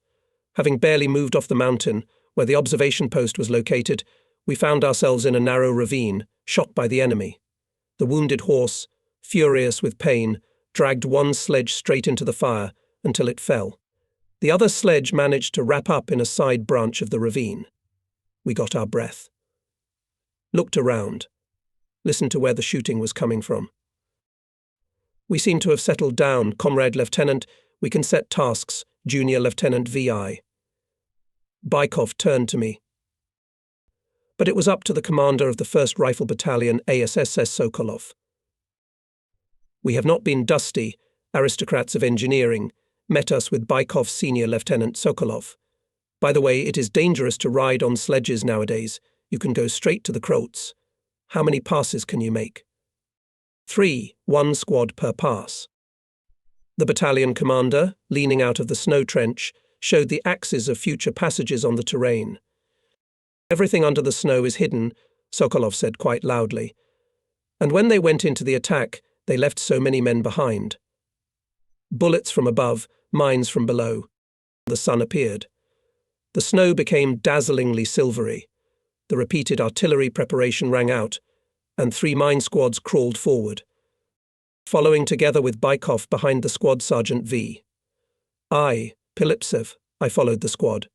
Having barely moved off the mountain, where the observation post was located, we found ourselves in a narrow ravine, shot by the enemy. The wounded horse, furious with pain, dragged one sledge straight into the fire until it fell. The other sledge managed to wrap up in a side branch of the ravine. We got our breath. Looked around. listened to where the shooting was coming from. We seem to have settled down, Comrade Lieutenant. We can set tasks, Junior Lieutenant VI. Bykov turned to me. But it was up to the commander of the 1st Rifle Battalion, ASSS Sokolov. We have not been dusty, aristocrats of engineering, met us with Bykov's Senior Lieutenant Sokolov. By the way, it is dangerous to ride on sledges nowadays. You can go straight to the Kroats. How many passes can you make? 3, 1 squad per pass. The battalion commander, leaning out of the snow trench, showed the axes of future passages on the terrain. Everything under the snow is hidden, Sokolov said quite loudly. And when they went into the attack, they left so many men behind. Bullets from above, mines from below. The sun appeared. The snow became dazzlingly silvery. The repeated artillery preparation rang out, and 3 mine squads crawled forward, following together with Bykov behind the squad Sergeant V. I, Pilipsev, I followed the squad.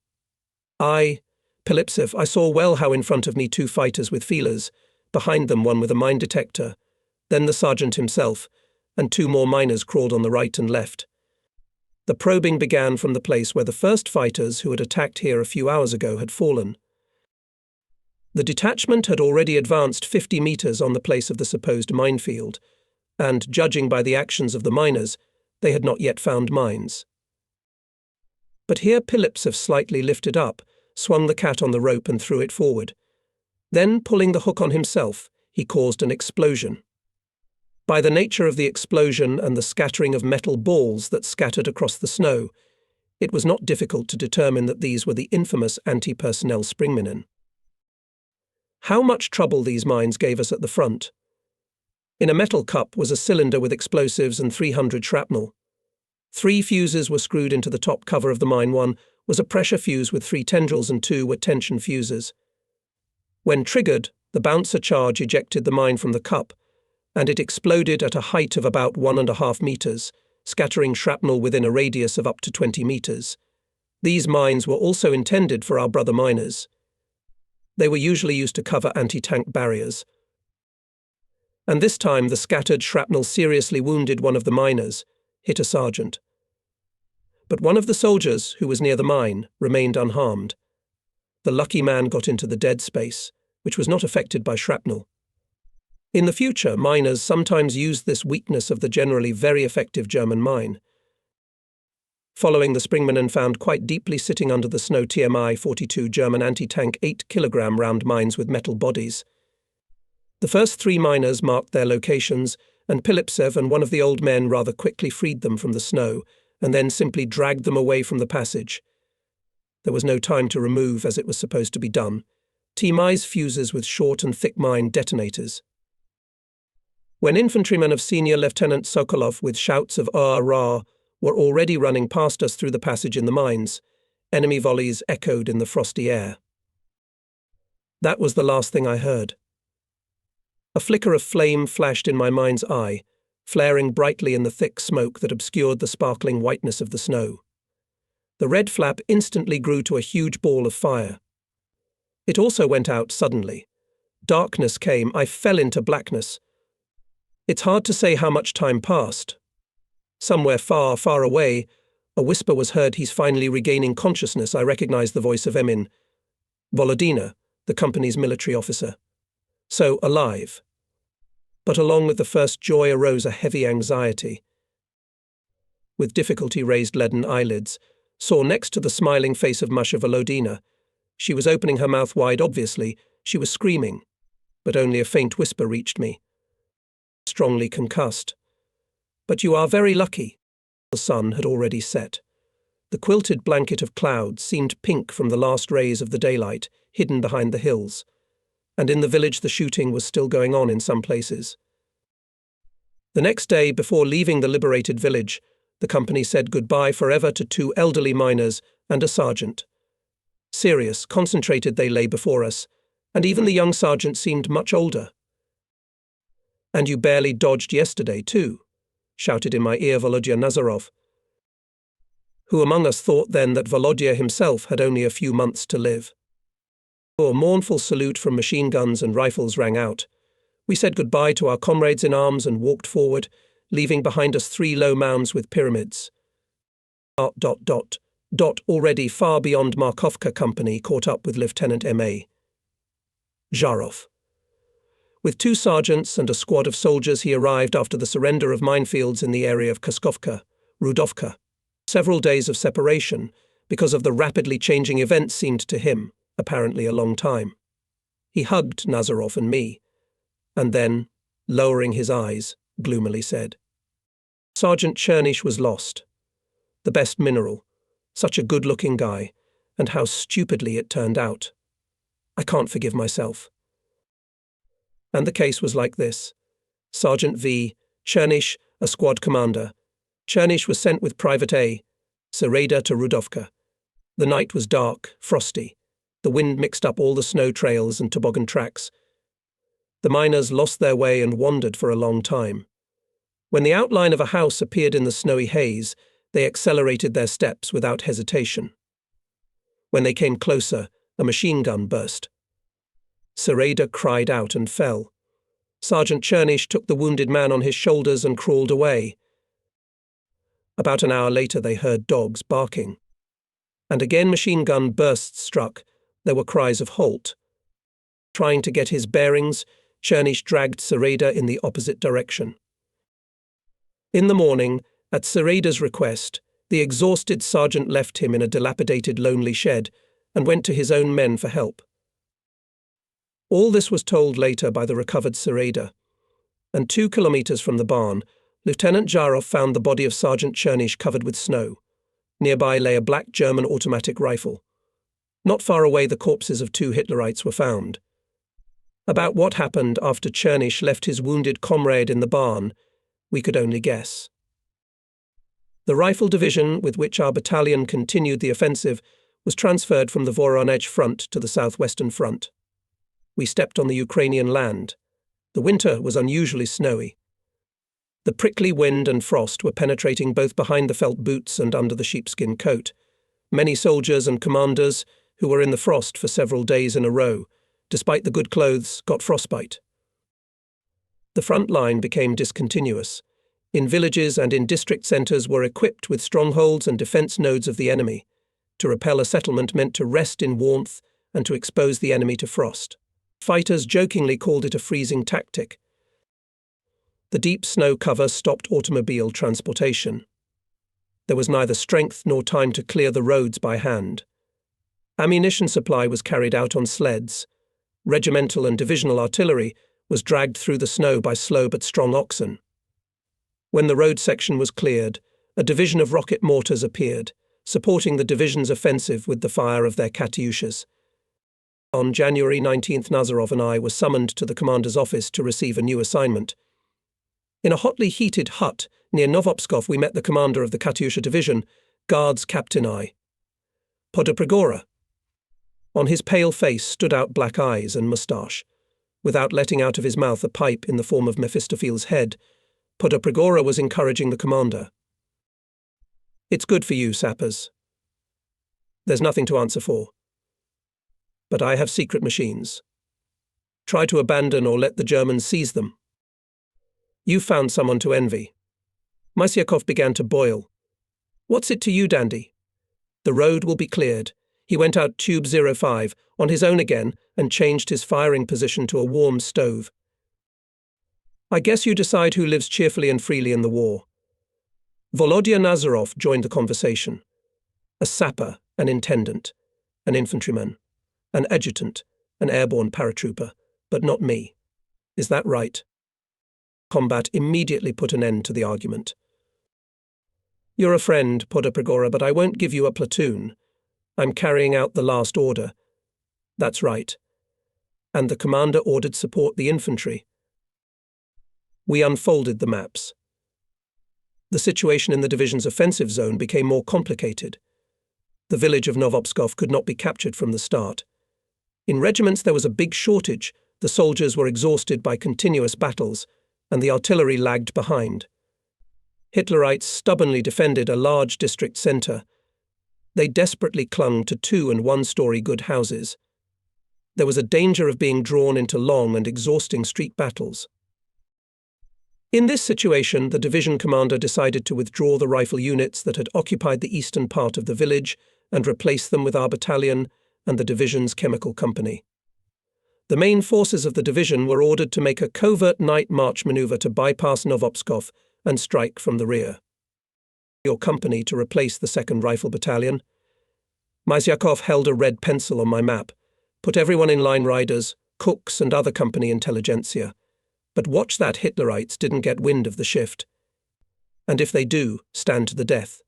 Pilipsev, I saw well how in front of me 2 fighters with feelers, behind them 1 with a mine detector, then the sergeant himself, and 2 more miners crawled on the right and left. The probing began from the place where the first fighters who had attacked here a few hours ago had fallen. The detachment had already advanced 50 meters on the place of the supposed minefield, and, judging by the actions of the miners, they had not yet found mines. But here Pilipsev slightly lifted up, swung the cat on the rope and threw it forward. Then, pulling the hook on himself, he caused an explosion. By the nature of the explosion and the scattering of metal balls that scattered across the snow, it was not difficult to determine that these were the infamous anti-personnel springminen. How much trouble these mines gave us at the front. In a metal cup was a cylinder with explosives and 300 shrapnel. 3 fuses were screwed into the top cover of the mine. 1 was a pressure fuse with 3 tendrils and 2 were tension fuses. When triggered, the bouncer charge ejected the mine from the cup, and it exploded at a height of about 1.5 meters, scattering shrapnel within a radius of up to 20 meters. These mines were also intended for our brother miners. They were usually used to cover anti-tank barriers. And this time the scattered shrapnel seriously wounded one of the miners, hit a sergeant. But one of the soldiers, who was near the mine, remained unharmed. The lucky man got into the dead space, which was not affected by shrapnel. In the future, miners sometimes used this weakness of the generally very effective German mine. Following the springminen found quite deeply sitting under the snow TMI-42 German anti-tank 8-kilogram round mines with metal bodies. The first 3 miners marked their locations, and Pilipsev and one of the old men rather quickly freed them from the snow, and then simply dragged them away from the passage. There was no time to remove, as it was supposed to be done. TMI's fuses with short and thick mine detonators. When infantrymen of Senior Lieutenant Sokolov with shouts of "Hurrah!" were already running past us through the passage in the mines, enemy volleys echoed in the frosty air. That was the last thing I heard. A flicker of flame flashed in my mind's eye, flaring brightly in the thick smoke that obscured the sparkling whiteness of the snow. The red flap instantly grew to a huge ball of fire. It also went out suddenly. Darkness came. I fell into blackness. It's hard to say how much time passed. Somewhere far, far away, a whisper was heard. He's finally regaining consciousness. I recognized the voice of Emin. Volodina, the company's military officer. So, alive. But along with the first joy arose a heavy anxiety. With difficulty raised leaden eyelids, saw next to the smiling face of Masha Volodina. She was opening her mouth wide, obviously. She was screaming, but only a faint whisper reached me. Strongly concussed. But you are very lucky. The sun had already set. The quilted blanket of clouds seemed pink from the last rays of the daylight, hidden behind the hills. And in the village the shooting was still going on in some places. The next day, before leaving the liberated village, the company said goodbye forever to 2 elderly miners and a sergeant. Serious, concentrated they lay before us, and even the young sergeant seemed much older. "And you barely dodged yesterday, too," shouted in my ear Volodya Nazarov, who among us thought then that Volodya himself had only a few months to live. A mournful salute from machine guns and rifles rang out. We said goodbye to our comrades in arms and walked forward, leaving behind us 3 low mounds with pyramids. Already far beyond Markovka company caught up with Lieutenant M.A. Zharov. With 2 sergeants and a squad of soldiers, he arrived after the surrender of minefields in the area of Kaskovka, Rudovka. Several days of separation, because of the rapidly changing events, seemed to him, apparently, a long time. He hugged Nazarov and me, and then, lowering his eyes, gloomily said, "Sergeant Chernish was lost. The best mineral, such a good-looking guy, and how stupidly it turned out. I can't forgive myself." And the case was like this. Sergeant V, Chernish, a squad commander. Chernish was sent with Private A, Sereda to Rudovka. The night was dark, frosty. The wind mixed up all the snow trails and toboggan tracks. The miners lost their way and wandered for a long time. When the outline of a house appeared in the snowy haze, they accelerated their steps without hesitation. When they came closer, a machine gun burst. Sereda cried out and fell. Sergeant Chernish took the wounded man on his shoulders and crawled away. About an hour later they heard dogs barking. And again machine gun bursts struck. There were cries of halt. Trying to get his bearings, Chernish dragged Sereda in the opposite direction. In the morning, at Sereda's request, the exhausted sergeant left him in a dilapidated, lonely shed and went to his own men for help. All this was told later by the recovered Sereda, and 2 kilometers from the barn, Lieutenant Zharov found the body of Sergeant Chernish covered with snow. Nearby lay a black German automatic rifle. Not far away, the corpses of 2 Hitlerites were found. About what happened after Chernish left his wounded comrade in the barn, we could only guess. The rifle division with which our battalion continued the offensive was transferred from the Voronezh front to the southwestern front. We stepped on the Ukrainian land. The winter was unusually snowy. The prickly wind and frost were penetrating both behind the felt boots and under the sheepskin coat. Many soldiers and commanders, who were in the frost for several days in a row, despite the good clothes, got frostbite. The front line became discontinuous. In villages and in district centres were equipped with strongholds and defence nodes of the enemy. To repel a settlement meant to rest in warmth and to expose the enemy to frost. Fighters jokingly called it a freezing tactic. The deep snow cover stopped automobile transportation. There was neither strength nor time to clear the roads by hand. Ammunition supply was carried out on sleds. Regimental and divisional artillery was dragged through the snow by slow but strong oxen. When the road section was cleared, a division of rocket mortars appeared, supporting the division's offensive with the fire of their Katyushas. On January 19th, Nazarov and I were summoned to the commander's office to receive a new assignment. In a hotly heated hut near Novopskov, we met the commander of the Katyusha division, Guards Captain I. Podoprigora. On his pale face stood out black eyes and moustache. Without letting out of his mouth a pipe in the form of Mephistopheles' head, Podoprigora was encouraging the commander. "It's good for you, sappers. There's nothing to answer for. But I have secret machines. Try to abandon or let the Germans seize them. You've found someone to envy." Mysyakov began to boil. "What's it to you, Dandy? The road will be cleared." He went out tube 05, on his own again, and changed his firing position to a warm stove. "I guess you decide who lives cheerfully and freely in the war." Volodya Nazarov joined the conversation. A sapper, an intendant, an infantryman, an adjutant, an airborne paratrooper, but not me. Is that right? Combat immediately put an end to the argument. "You're a friend, Podoprigora, but I won't give you a platoon. I'm carrying out the last order." "That's right." And the commander ordered support the infantry. We unfolded the maps. The situation in the division's offensive zone became more complicated. The village of Novopskov could not be captured from the start. In regiments there was a big shortage, the soldiers were exhausted by continuous battles, and the artillery lagged behind. Hitlerites stubbornly defended a large district centre. They desperately clung to 2- and 1-story good houses. There was a danger of being drawn into long and exhausting street battles. In this situation, the division commander decided to withdraw the rifle units that had occupied the eastern part of the village and replace them with our battalion and the division's chemical company. The main forces of the division were ordered to make a covert night march maneuver to bypass Novopskov and strike from the rear. Your company to replace the 2nd Rifle Battalion. Mysyakov held a red pencil on my map. Put everyone in line riders, cooks and other company intelligentsia. But watch that Hitlerites didn't get wind of the shift. And if they do, stand to the death.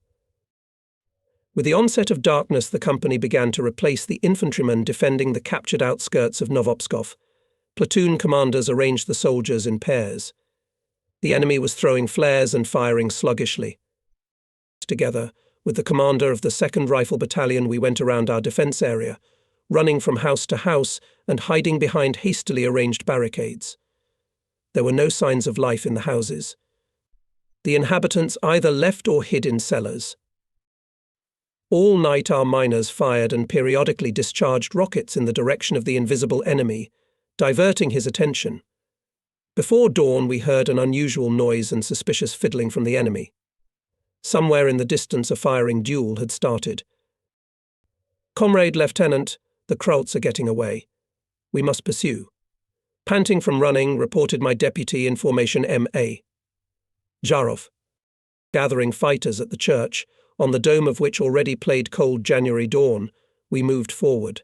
With the onset of darkness, the company began to replace the infantrymen defending the captured outskirts of Novopskov. Platoon commanders arranged the soldiers in pairs. The enemy was throwing flares and firing sluggishly. Together, with the commander of the 2nd Rifle Battalion, we went around our defense area, running from house to house and hiding behind hastily arranged barricades. There were no signs of life in the houses. The inhabitants either left or hid in cellars. All night our miners fired and periodically discharged rockets in the direction of the invisible enemy, diverting his attention. Before dawn we heard an unusual noise and suspicious fiddling from the enemy. Somewhere in the distance a firing duel had started. "Comrade Lieutenant, the Krauts are getting away. We must pursue." Panting from running, reported my deputy in formation M.A. Zharov. Gathering fighters at the church, on the dome of which already played cold January dawn, we moved forward.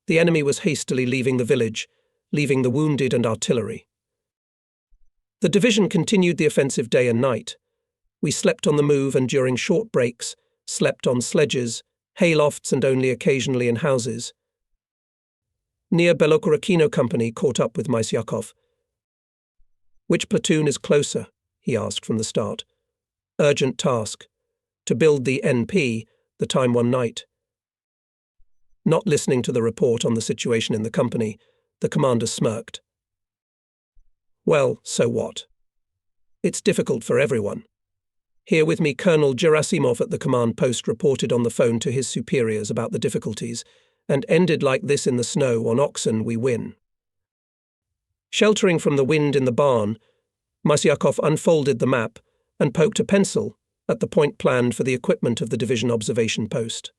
The enemy was hastily leaving the village, leaving the wounded and artillery. The division continued the offensive day and night. We slept on the move and during short breaks, slept on sledges, haylofts and only occasionally in houses. Near Belokorakino company caught up with Mysyakov. "Which platoon is closer?" he asked from the start. "Urgent task. To build the NP, the time one night." Not listening to the report on the situation in the company, the commander smirked. "Well, so what? It's difficult for everyone. Here with me, Colonel Gerasimov at the command post reported on the phone to his superiors about the difficulties, and ended like this: in the snow, on oxen, we win." Sheltering from the wind in the barn, Mysyakov unfolded the map and poked a pencil at the point planned for the equipment of the division observation post.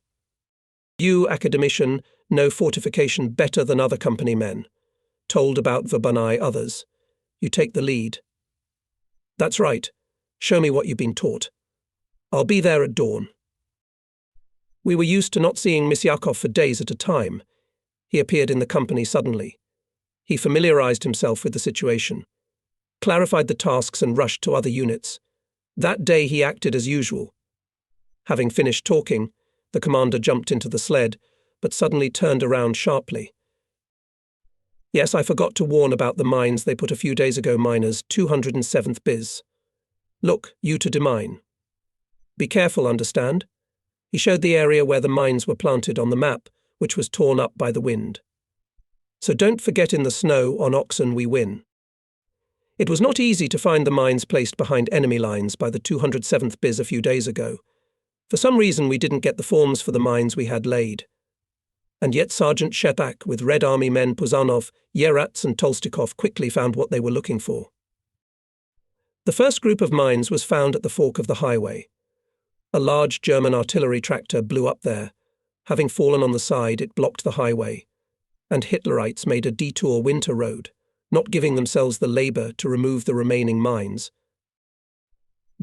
"You, academician, know fortification better than other company men. Told about Verbanai others. You take the lead." "That's right. Show me what you've been taught. I'll be there at dawn." We were used to not seeing Mysyakov for days at a time. He appeared in the company suddenly. He familiarized himself with the situation, clarified the tasks and rushed to other units. That day he acted as usual. Having finished talking, the commander jumped into the sled, but suddenly turned around sharply. "Yes, I forgot to warn about the mines they put a few days ago, miners, 207th Biz. Look, you to demine. Be careful, understand?" He showed the area where the mines were planted on the map, which was torn up by the wind. "So don't forget, in the snow, on oxen we win." It was not easy to find the mines placed behind enemy lines by the 207th Biz a few days ago. For some reason we didn't get the forms for the mines we had laid. And yet Sergeant Shetak with Red Army men Puzanov, Yerats and Tolstikov quickly found what they were looking for. The first group of mines was found at the fork of the highway. A large German artillery tractor blew up there. Having fallen on the side, it blocked the highway, and Hitlerites made a detour winter road, not giving themselves the labor to remove the remaining mines.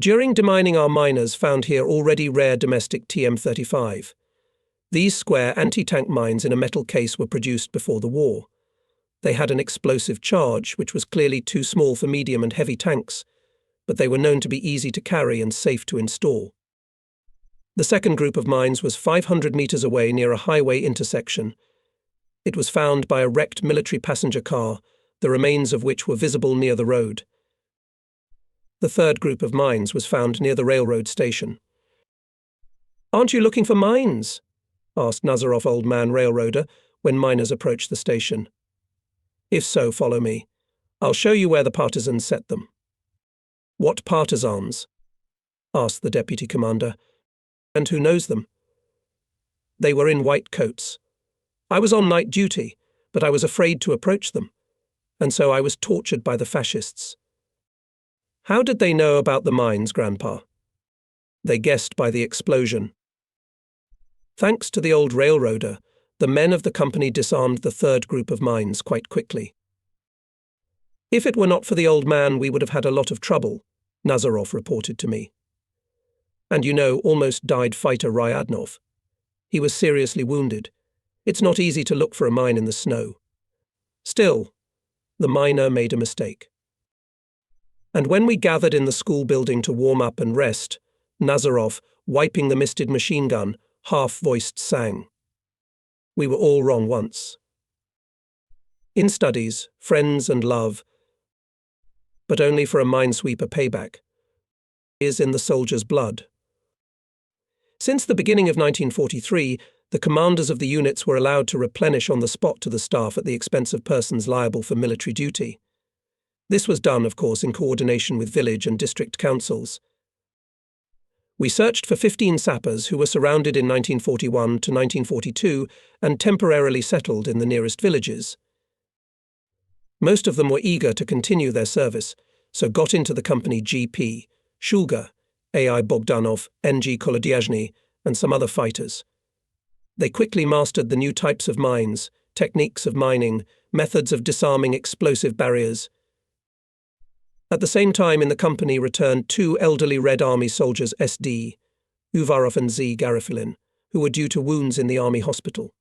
During demining, our miners found here already rare domestic TM-35. These square anti-tank mines in a metal case were produced before the war. They had an explosive charge, which was clearly too small for medium and heavy tanks, but they were known to be easy to carry and safe to install. The second group of mines was 500 meters away near a highway intersection. It was found by a wrecked military passenger car, the remains of which were visible near the road. The third group of mines was found near the railroad station. "Aren't you looking for mines?" asked Nazarov, old man railroader, when miners approached the station. "If so, follow me. I'll show you where the partisans set them." "What partisans?" asked the deputy commander. "And who knows them?" "They were in white coats. I was on night duty, but I was afraid to approach them, and so I was tortured by the fascists. How did they know about the mines, Grandpa? They guessed by the explosion. Thanks to the old railroader, the men of the company disarmed the third group of mines quite quickly. If it were not for the old man, we would have had a lot of trouble, Nazarov reported to me. And almost died fighter Ryadnov. He was seriously wounded. It's not easy to look for a mine in the snow. Still, the miner made a mistake. And when we gathered in the school building to warm up and rest, Nazarov, wiping the misted machine gun, half-voiced sang. We were all wrong once. In studies, friends and love, but only for a minesweeper payback, is in the soldier's blood. Since the beginning of 1943, the commanders of the units were allowed to replenish on the spot to the staff at the expense of persons liable for military duty. This was done, of course, in coordination with village and district councils. We searched for 15 sappers who were surrounded in 1941 to 1942 and temporarily settled in the nearest villages. Most of them were eager to continue their service, so got into the company GP, Shulga, A.I. Bogdanov, N.G. Kolodyazhny, and some other fighters. They quickly mastered the new types of mines, techniques of mining, methods of disarming explosive barriers. At the same time, in the company returned 2 elderly Red Army soldiers SD, Uvarov and Z. Garifilin, who were due to wounds in the army hospital.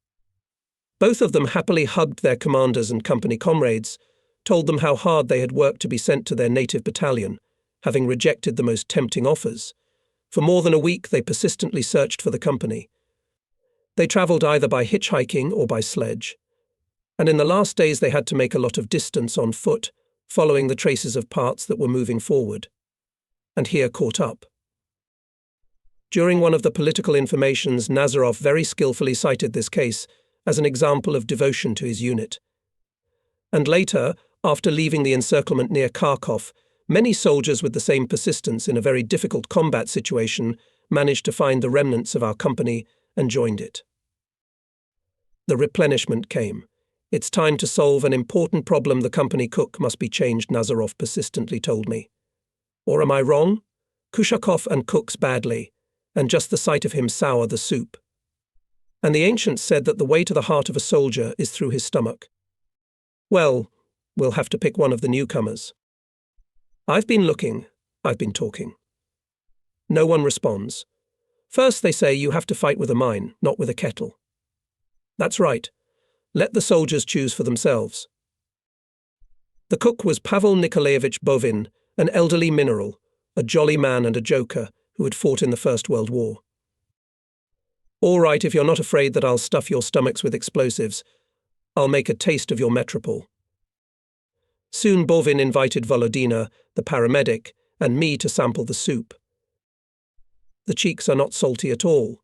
Both of them happily hugged their commanders and company comrades, told them how hard they had worked to be sent to their native battalion, having rejected the most tempting offers. For more than a week they persistently searched for the company. They travelled either by hitchhiking or by sledge, and in the last days they had to make a lot of distance on foot, following the traces of parts that were moving forward. And here caught up. During one of the political informations, Nazarov very skillfully cited this case as an example of devotion to his unit. And later, after leaving the encirclement near Kharkov, many soldiers with the same persistence in a very difficult combat situation managed to find the remnants of our company and joined it. The replenishment came. It's time to solve an important problem. The company cook must be changed, Nazarov persistently told me. Or am I wrong? Kushakov and cooks badly, and just the sight of him sour the soup. And the ancients said that the way to the heart of a soldier is through his stomach. Well, we'll have to pick one of the newcomers. I've been looking, I've been talking. No one responds. First they say you have to fight with a mine, not with a kettle. That's right. Let the soldiers choose for themselves. The cook was Pavel Nikolaevich Bovin, an elderly mineral, a jolly man and a joker who had fought in the First World War. All right, if you're not afraid that I'll stuff your stomachs with explosives, I'll make a taste of your metropole. Soon Bovin invited Volodina, the paramedic, and me to sample the soup. The cheeks are not salty at all.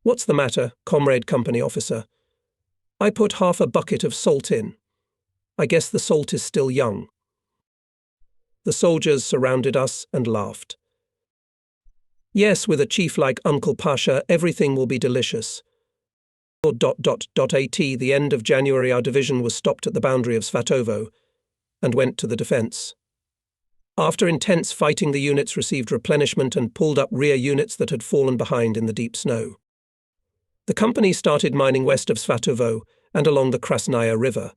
What's the matter, comrade company officer? I put half a bucket of salt in. I guess the salt is still young. The soldiers surrounded us and laughed. Yes, with a chief like Uncle Pasha, everything will be delicious. At the end of January, our division was stopped at the boundary of Svatovo and went to the defence. After intense fighting, the units received replenishment and pulled up rear units that had fallen behind in the deep snow. The company started mining west of Svatovo and along the Krasnaya River.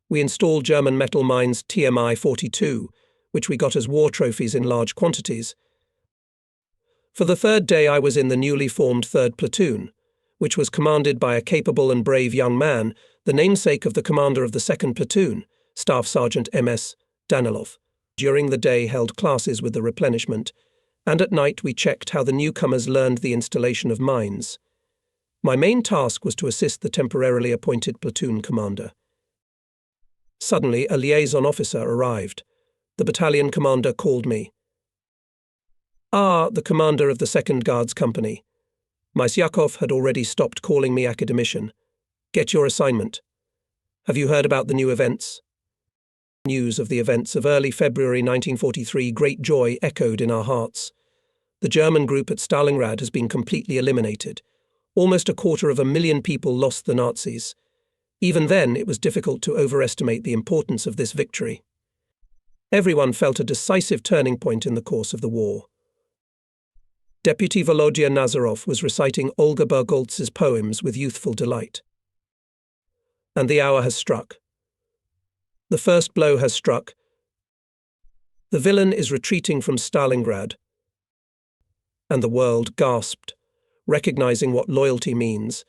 We installed German metal mines TMI 42, which we got as war trophies in large quantities. For the third day I was in the newly formed 3rd Platoon, which was commanded by a capable and brave young man, the namesake of the commander of the 2nd Platoon, Staff Sergeant M.S. Danilov. During the day held classes with the replenishment, and at night we checked how the newcomers learned the installation of mines. My main task was to assist the temporarily appointed platoon commander. Suddenly, a liaison officer arrived. The battalion commander called me. The commander of the 2nd Guards Company. Mysyakov had already stopped calling me academician. Get your assignment. Have you heard about the new events? News of the events of early February 1943, great joy echoed in our hearts. The German group at Stalingrad has been completely eliminated. Almost 250,000 people lost the Nazis. Even then, it was difficult to overestimate the importance of this victory. Everyone felt a decisive turning point in the course of the war. Deputy Volodya Nazarov was reciting Olga Bergolz's poems with youthful delight. And the hour has struck. The first blow has struck. The villain is retreating from Stalingrad. And the world gasped, recognizing what loyalty means,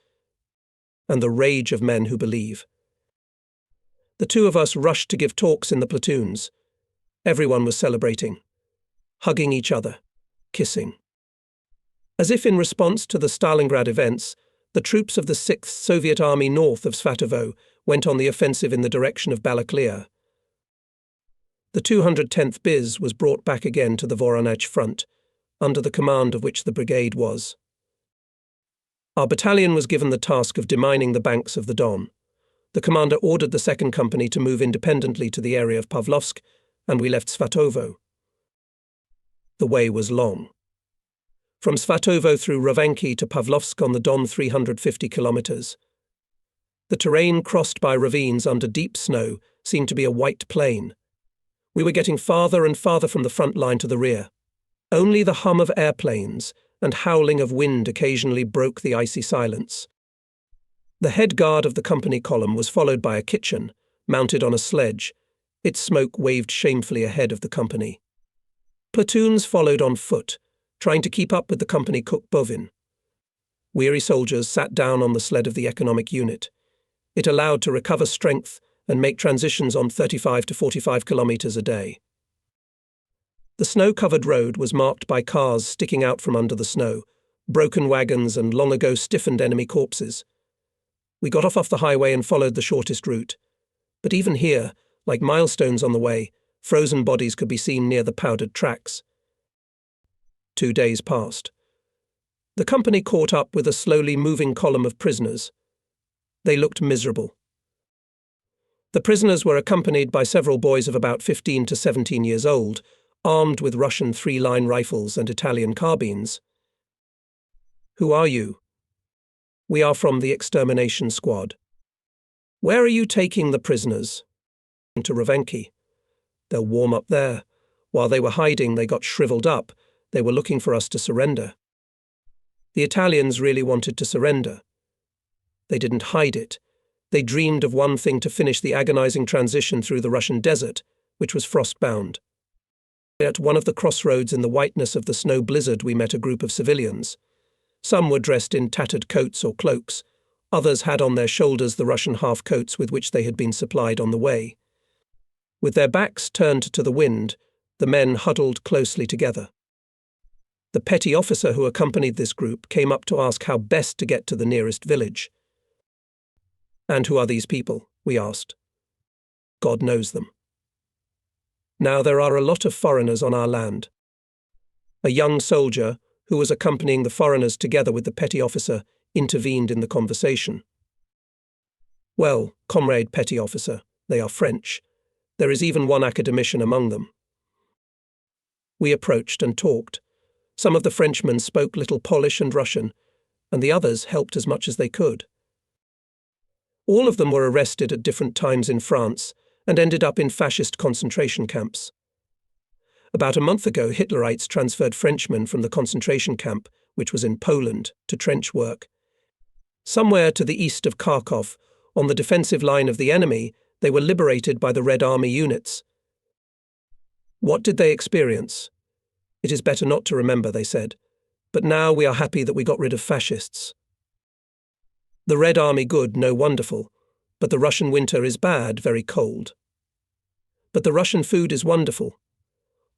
and the rage of men who believe. The two of us rushed to give talks in the platoons. Everyone was celebrating, hugging each other, kissing. As if in response to the Stalingrad events, the troops of the 6th Soviet Army north of Svatovo went on the offensive in the direction of Balaklia. The 210th BIS was brought back again to the Voronezh front, under the command of which the brigade was. Our battalion was given the task of demining the banks of the Don. The commander ordered the 2nd Company to move independently to the area of Pavlovsk, and we left Svatovo. The way was long. From Svatovo through Rovanki to Pavlovsk on the Don 350 kilometers. The terrain crossed by ravines under deep snow seemed to be a white plain. We were getting farther and farther from the front line to the rear. Only the hum of airplanes and howling of wind occasionally broke the icy silence. The head guard of the company column was followed by a kitchen, mounted on a sledge. Its smoke waved shamefully ahead of the company. Platoons followed on foot, trying to keep up with the company cook Bovin. Weary soldiers sat down on the sled of the economic unit. It allowed to recover strength and make transitions on 35 to 45 kilometers a day. The snow-covered road was marked by cars sticking out from under the snow, broken wagons and long-ago stiffened enemy corpses. We got off the highway and followed the shortest route. But even here, like milestones on the way, frozen bodies could be seen near the powdered tracks. 2 days passed. The company caught up with a slowly moving column of prisoners. They looked miserable. The prisoners were accompanied by several boys of about 15 to 17 years old, armed with Russian 3-line rifles and Italian carbines. "Who are you?" "We are from the extermination squad." "Where are you taking the prisoners?" "To Rovanki." "They'll warm up there. While they were hiding, they got shriveled up. They were looking for us to surrender." The Italians really wanted to surrender. They didn't hide it. They dreamed of one thing: to finish the agonizing transition through the Russian desert, which was frostbound. At one of the crossroads in the whiteness of the snow blizzard, we met a group of civilians. Some were dressed in tattered coats or cloaks. Others had on their shoulders the Russian half-coats with which they had been supplied on the way. With their backs turned to the wind, the men huddled closely together. The petty officer who accompanied this group came up to ask how best to get to the nearest village. "And who are these people?" we asked. "God knows them." Now there are a lot of foreigners on our land. A young soldier, who was accompanying the foreigners together with the petty officer, intervened in the conversation. "Well, comrade petty officer, they are French. There is even one academician among them." We approached and talked. Some of the Frenchmen spoke little Polish and Russian, and the others helped as much as they could. All of them were arrested at different times in France and ended up in fascist concentration camps. About a month ago, Hitlerites transferred Frenchmen from the concentration camp, which was in Poland, to trench work. Somewhere to the east of Kharkov, on the defensive line of the enemy, they were liberated by the Red Army units. What did they experience? "It is better not to remember," they said, "but now we are happy that we got rid of fascists." The Red Army good, no wonderful, but the Russian winter is bad, very cold. But the Russian food is wonderful.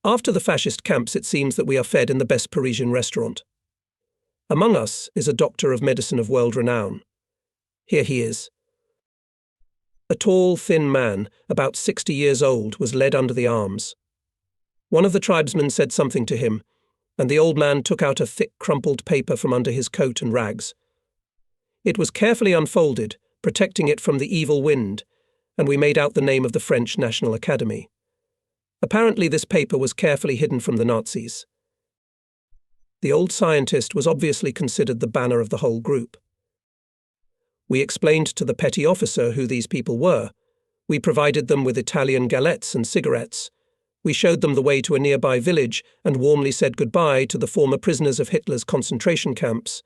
After the fascist camps, it seems that we are fed in the best Parisian restaurant. Among us is a doctor of medicine of world renown. Here he is. A tall, thin man, about 60 years old, was led under the arms. One of the tribesmen said something to him, and the old man took out a thick, crumpled paper from under his coat and rags. It was carefully unfolded, protecting it from the evil wind, and we made out the name of the French National Academy. Apparently this paper was carefully hidden from the Nazis. The old scientist was obviously considered the banner of the whole group. We explained to the petty officer who these people were. We provided them with Italian galettes and cigarettes. We showed them the way to a nearby village and warmly said goodbye to the former prisoners of Hitler's concentration camps.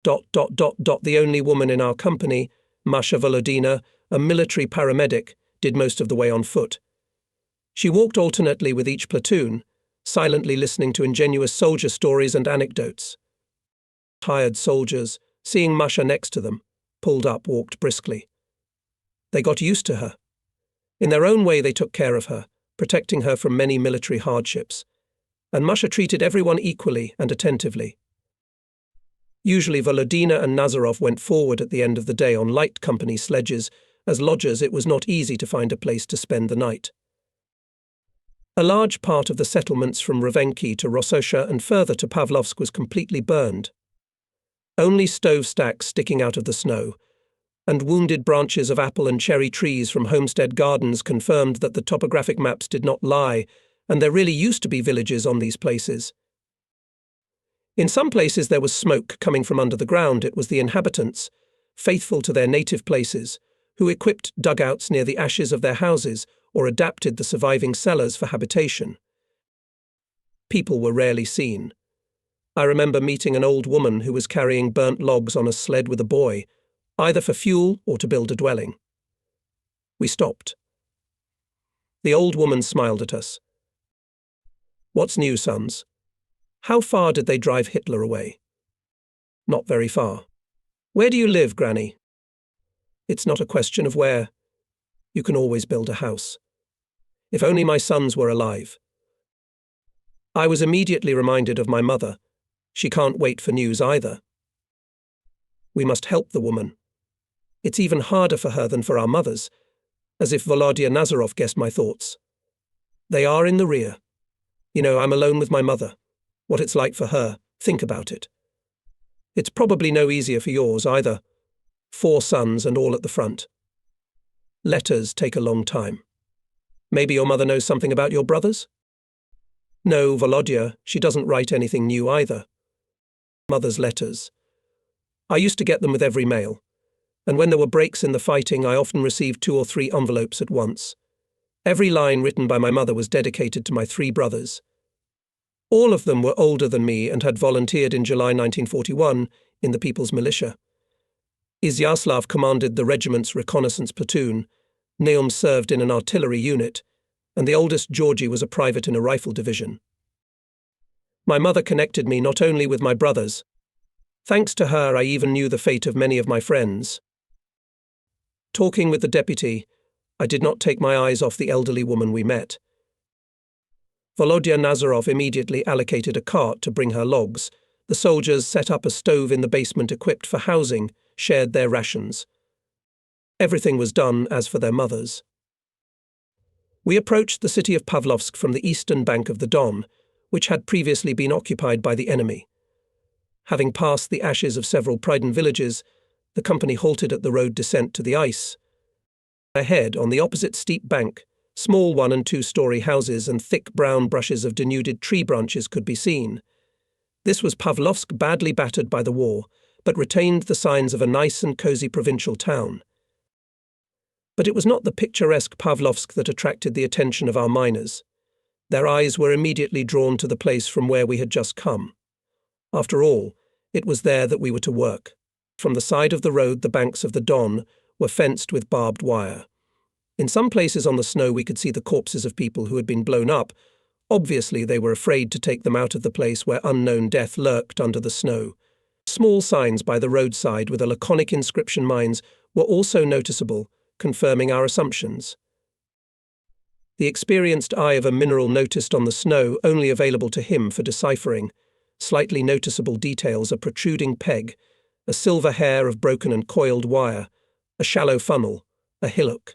The only woman in our company, Masha Volodina, a military paramedic, did most of the way on foot. She walked alternately with each platoon, silently listening to ingenuous soldier stories and anecdotes. Tired soldiers, seeing Masha next to them, pulled up, walked briskly. They got used to her. In their own way they took care of her, protecting her from many military hardships, and Masha treated everyone equally and attentively. Usually Volodina and Nazarov went forward at the end of the day on light company sledges. As lodgers it was not easy to find a place to spend the night. A large part of the settlements from Ravenki to Rossosha and further to Pavlovsk was completely burned. Only stove stacks sticking out of the snow, and wounded branches of apple and cherry trees from homestead gardens confirmed that the topographic maps did not lie, and there really used to be villages on these places. In some places there was smoke coming from under the ground. It was the inhabitants, faithful to their native places, who equipped dugouts near the ashes of their houses or adapted the surviving cellars for habitation. People were rarely seen. I remember meeting an old woman who was carrying burnt logs on a sled with a boy, either for fuel or to build a dwelling. We stopped. The old woman smiled at us. "What's new, sons? How far did they drive Hitler away?" "Not very far." "Where do you live, Granny?" "It's not a question of where. You can always build a house. If only my sons were alive." I was immediately reminded of my mother. She can't wait for news either. We must help the woman. It's even harder for her than for our mothers, as if Volodya Nazarov guessed my thoughts. They are in the rear. You know, I'm alone with my mother. What it's like for her, think about it. It's probably no easier for yours either. 4 sons and all at the front. Letters take a long time. Maybe your mother knows something about your brothers? No, Volodya, she doesn't write anything new either. Mother's letters. I used to get them with every mail, and when there were breaks in the fighting, I often received 2 or 3 envelopes at once. Every line written by my mother was dedicated to my 3 brothers. All of them were older than me and had volunteered in July 1941 in the People's Militia. Izyaslav commanded the regiment's reconnaissance platoon, Neum served in an artillery unit, and the oldest Georgi was a private in a rifle division. My mother connected me not only with my brothers. Thanks to her, I even knew the fate of many of my friends. Talking with the deputy, I did not take my eyes off the elderly woman we met. Volodya Nazarov immediately allocated a cart to bring her logs. The soldiers set up a stove in the basement equipped for housing, shared their rations. Everything was done as for their mothers. We approached the city of Pavlovsk from the eastern bank of the Don, which had previously been occupied by the enemy. Having passed the ashes of several Pryden villages, the company halted at the road descent to the ice. Ahead, on the opposite steep bank, small 1- and 2-story houses and thick brown brushes of denuded tree branches could be seen. This was Pavlovsk, badly battered by the war, but retained the signs of a nice and cosy provincial town. But it was not the picturesque Pavlovsk that attracted the attention of our miners. Their eyes were immediately drawn to the place from where we had just come. After all, it was there that we were to work. From the side of the road, the banks of the Don were fenced with barbed wire. In some places on the snow we could see the corpses of people who had been blown up. Obviously they were afraid to take them out of the place where unknown death lurked under the snow. Small signs by the roadside with a laconic inscription mines were also noticeable, confirming our assumptions. The experienced eye of a mineral noticed on the snow, only available to him for deciphering. Slightly noticeable details: a protruding peg, a silver hair of broken and coiled wire, a shallow funnel, a hillock.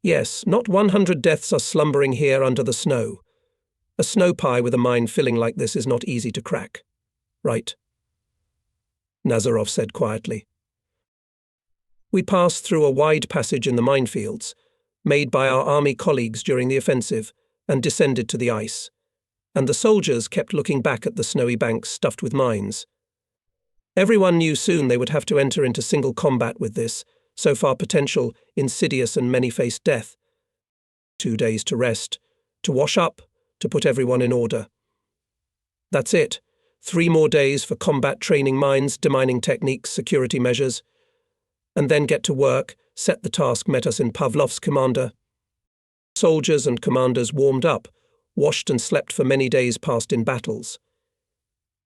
Yes, not 100 deaths are slumbering here under the snow. A snow pie with a mine filling like this is not easy to crack. Right? Nazarov said quietly. We passed through a wide passage in the minefields, made by our army colleagues during the offensive, and descended to the ice. And the soldiers kept looking back at the snowy banks stuffed with mines. Everyone knew soon they would have to enter into single combat with this, so far potential, insidious and many-faced death. 2 days to rest, to wash up, to put everyone in order. That's it. 3 more days for combat training mines, demining techniques, security measures. And then get to work, set the task met us in Pavlovsk, Commander. Soldiers and commanders warmed up, washed and slept for many days past in battles.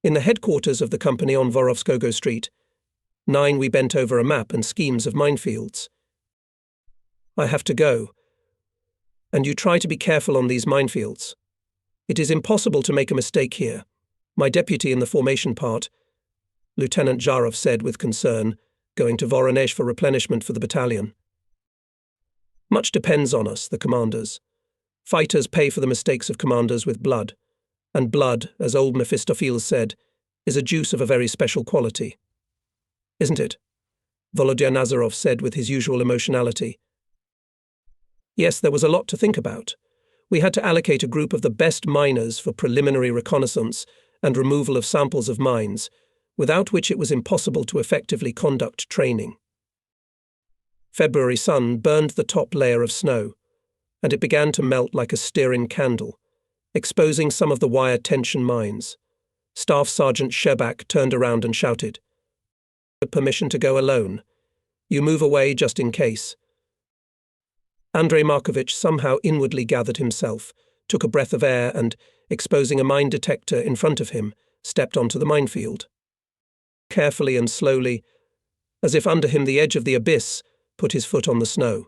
In the headquarters of the company on Vorovskogo Street, 9 we bent over a map and schemes of minefields. I have to go. And you try to be careful on these minefields. It is impossible to make a mistake here. My deputy in the formation part, Lieutenant Zharov said with concern, going to Voronezh for replenishment for the battalion. Much depends on us, the commanders. Fighters pay for the mistakes of commanders with blood. And blood, as old Mephistopheles said, is a juice of a very special quality. Isn't it? Volodya Nazarov said with his usual emotionality. Yes, there was a lot to think about. We had to allocate a group of the best miners for preliminary reconnaissance and removal of samples of mines, without which it was impossible to effectively conduct training. February sun burned the top layer of snow, and it began to melt like a stearin candle, exposing some of the wire tension mines. Staff Sergeant Shebak turned around and shouted, "Permission to go alone. You move away just in case." Andrei Markovitch somehow inwardly gathered himself, took a breath of air and, exposing a mine detector in front of him, stepped onto the minefield. Carefully and slowly, as if under him the edge of the abyss, put his foot on the snow.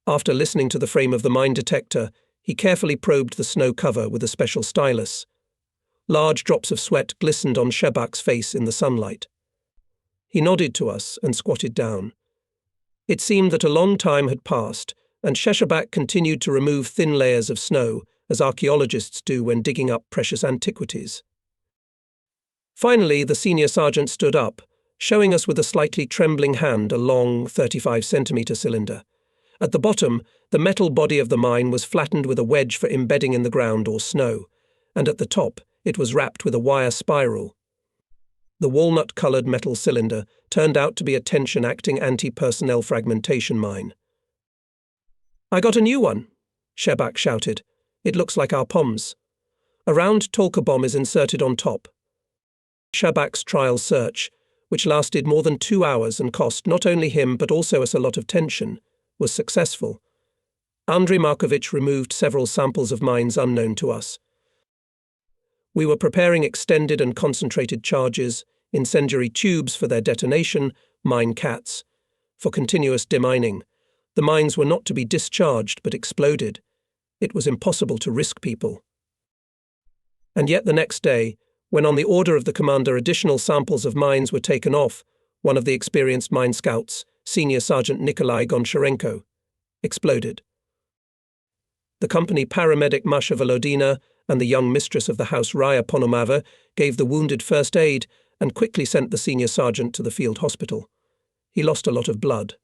After listening to the frame of the mine detector, he carefully probed the snow cover with a special stylus. Large drops of sweat glistened on Shebak's face in the sunlight. He nodded to us and squatted down. It seemed that a long time had passed, and Shebak continued to remove thin layers of snow, as archaeologists do when digging up precious antiquities. Finally, the senior sergeant stood up, showing us with a slightly trembling hand a long 35-centimetre cylinder. At the bottom, the metal body of the mine was flattened with a wedge for embedding in the ground or snow, and at the top it was wrapped with a wire spiral. The walnut-coloured metal cylinder turned out to be a tension-acting anti-personnel fragmentation mine. "I got a new one," Shebak shouted. "It looks like our POMs. A round Tolka bomb is inserted on top." Shebak's trial search, which lasted more than 2 hours and cost not only him but also us a lot of tension, was successful. Andrei Markovitch removed several samples of mines unknown to us. We were preparing extended and concentrated charges, incendiary tubes for their detonation, mine cats. For continuous demining. The mines were not to be discharged but exploded. It was impossible to risk people. And yet the next day, when on the order of the commander additional samples of mines were taken off, one of the experienced mine scouts, Senior Sergeant Nikolai Goncharenko, exploded. The company paramedic Masha Volodina and the young mistress of the house Raya Ponomava gave the wounded first aid and quickly sent the senior sergeant to the field hospital. He lost a lot of blood.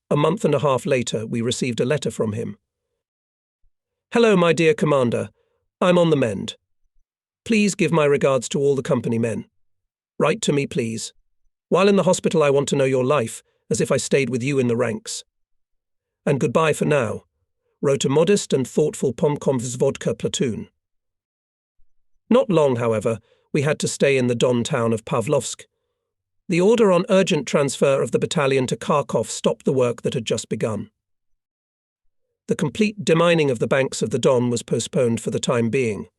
A month and a half later, we received a letter from him. "Hello, my dear commander. I'm on the mend. Please give my regards to all the company men. Write to me, please. While in the hospital, I want to know your life, as if I stayed with you in the ranks. And goodbye for now," wrote a modest and thoughtful Pomkomvzvodka platoon. Not long, however, we had to stay in the Don town of Pavlovsk. The order on urgent transfer of the battalion to Kharkov stopped the work that had just begun. The complete demining of the banks of the Don was postponed for the time being.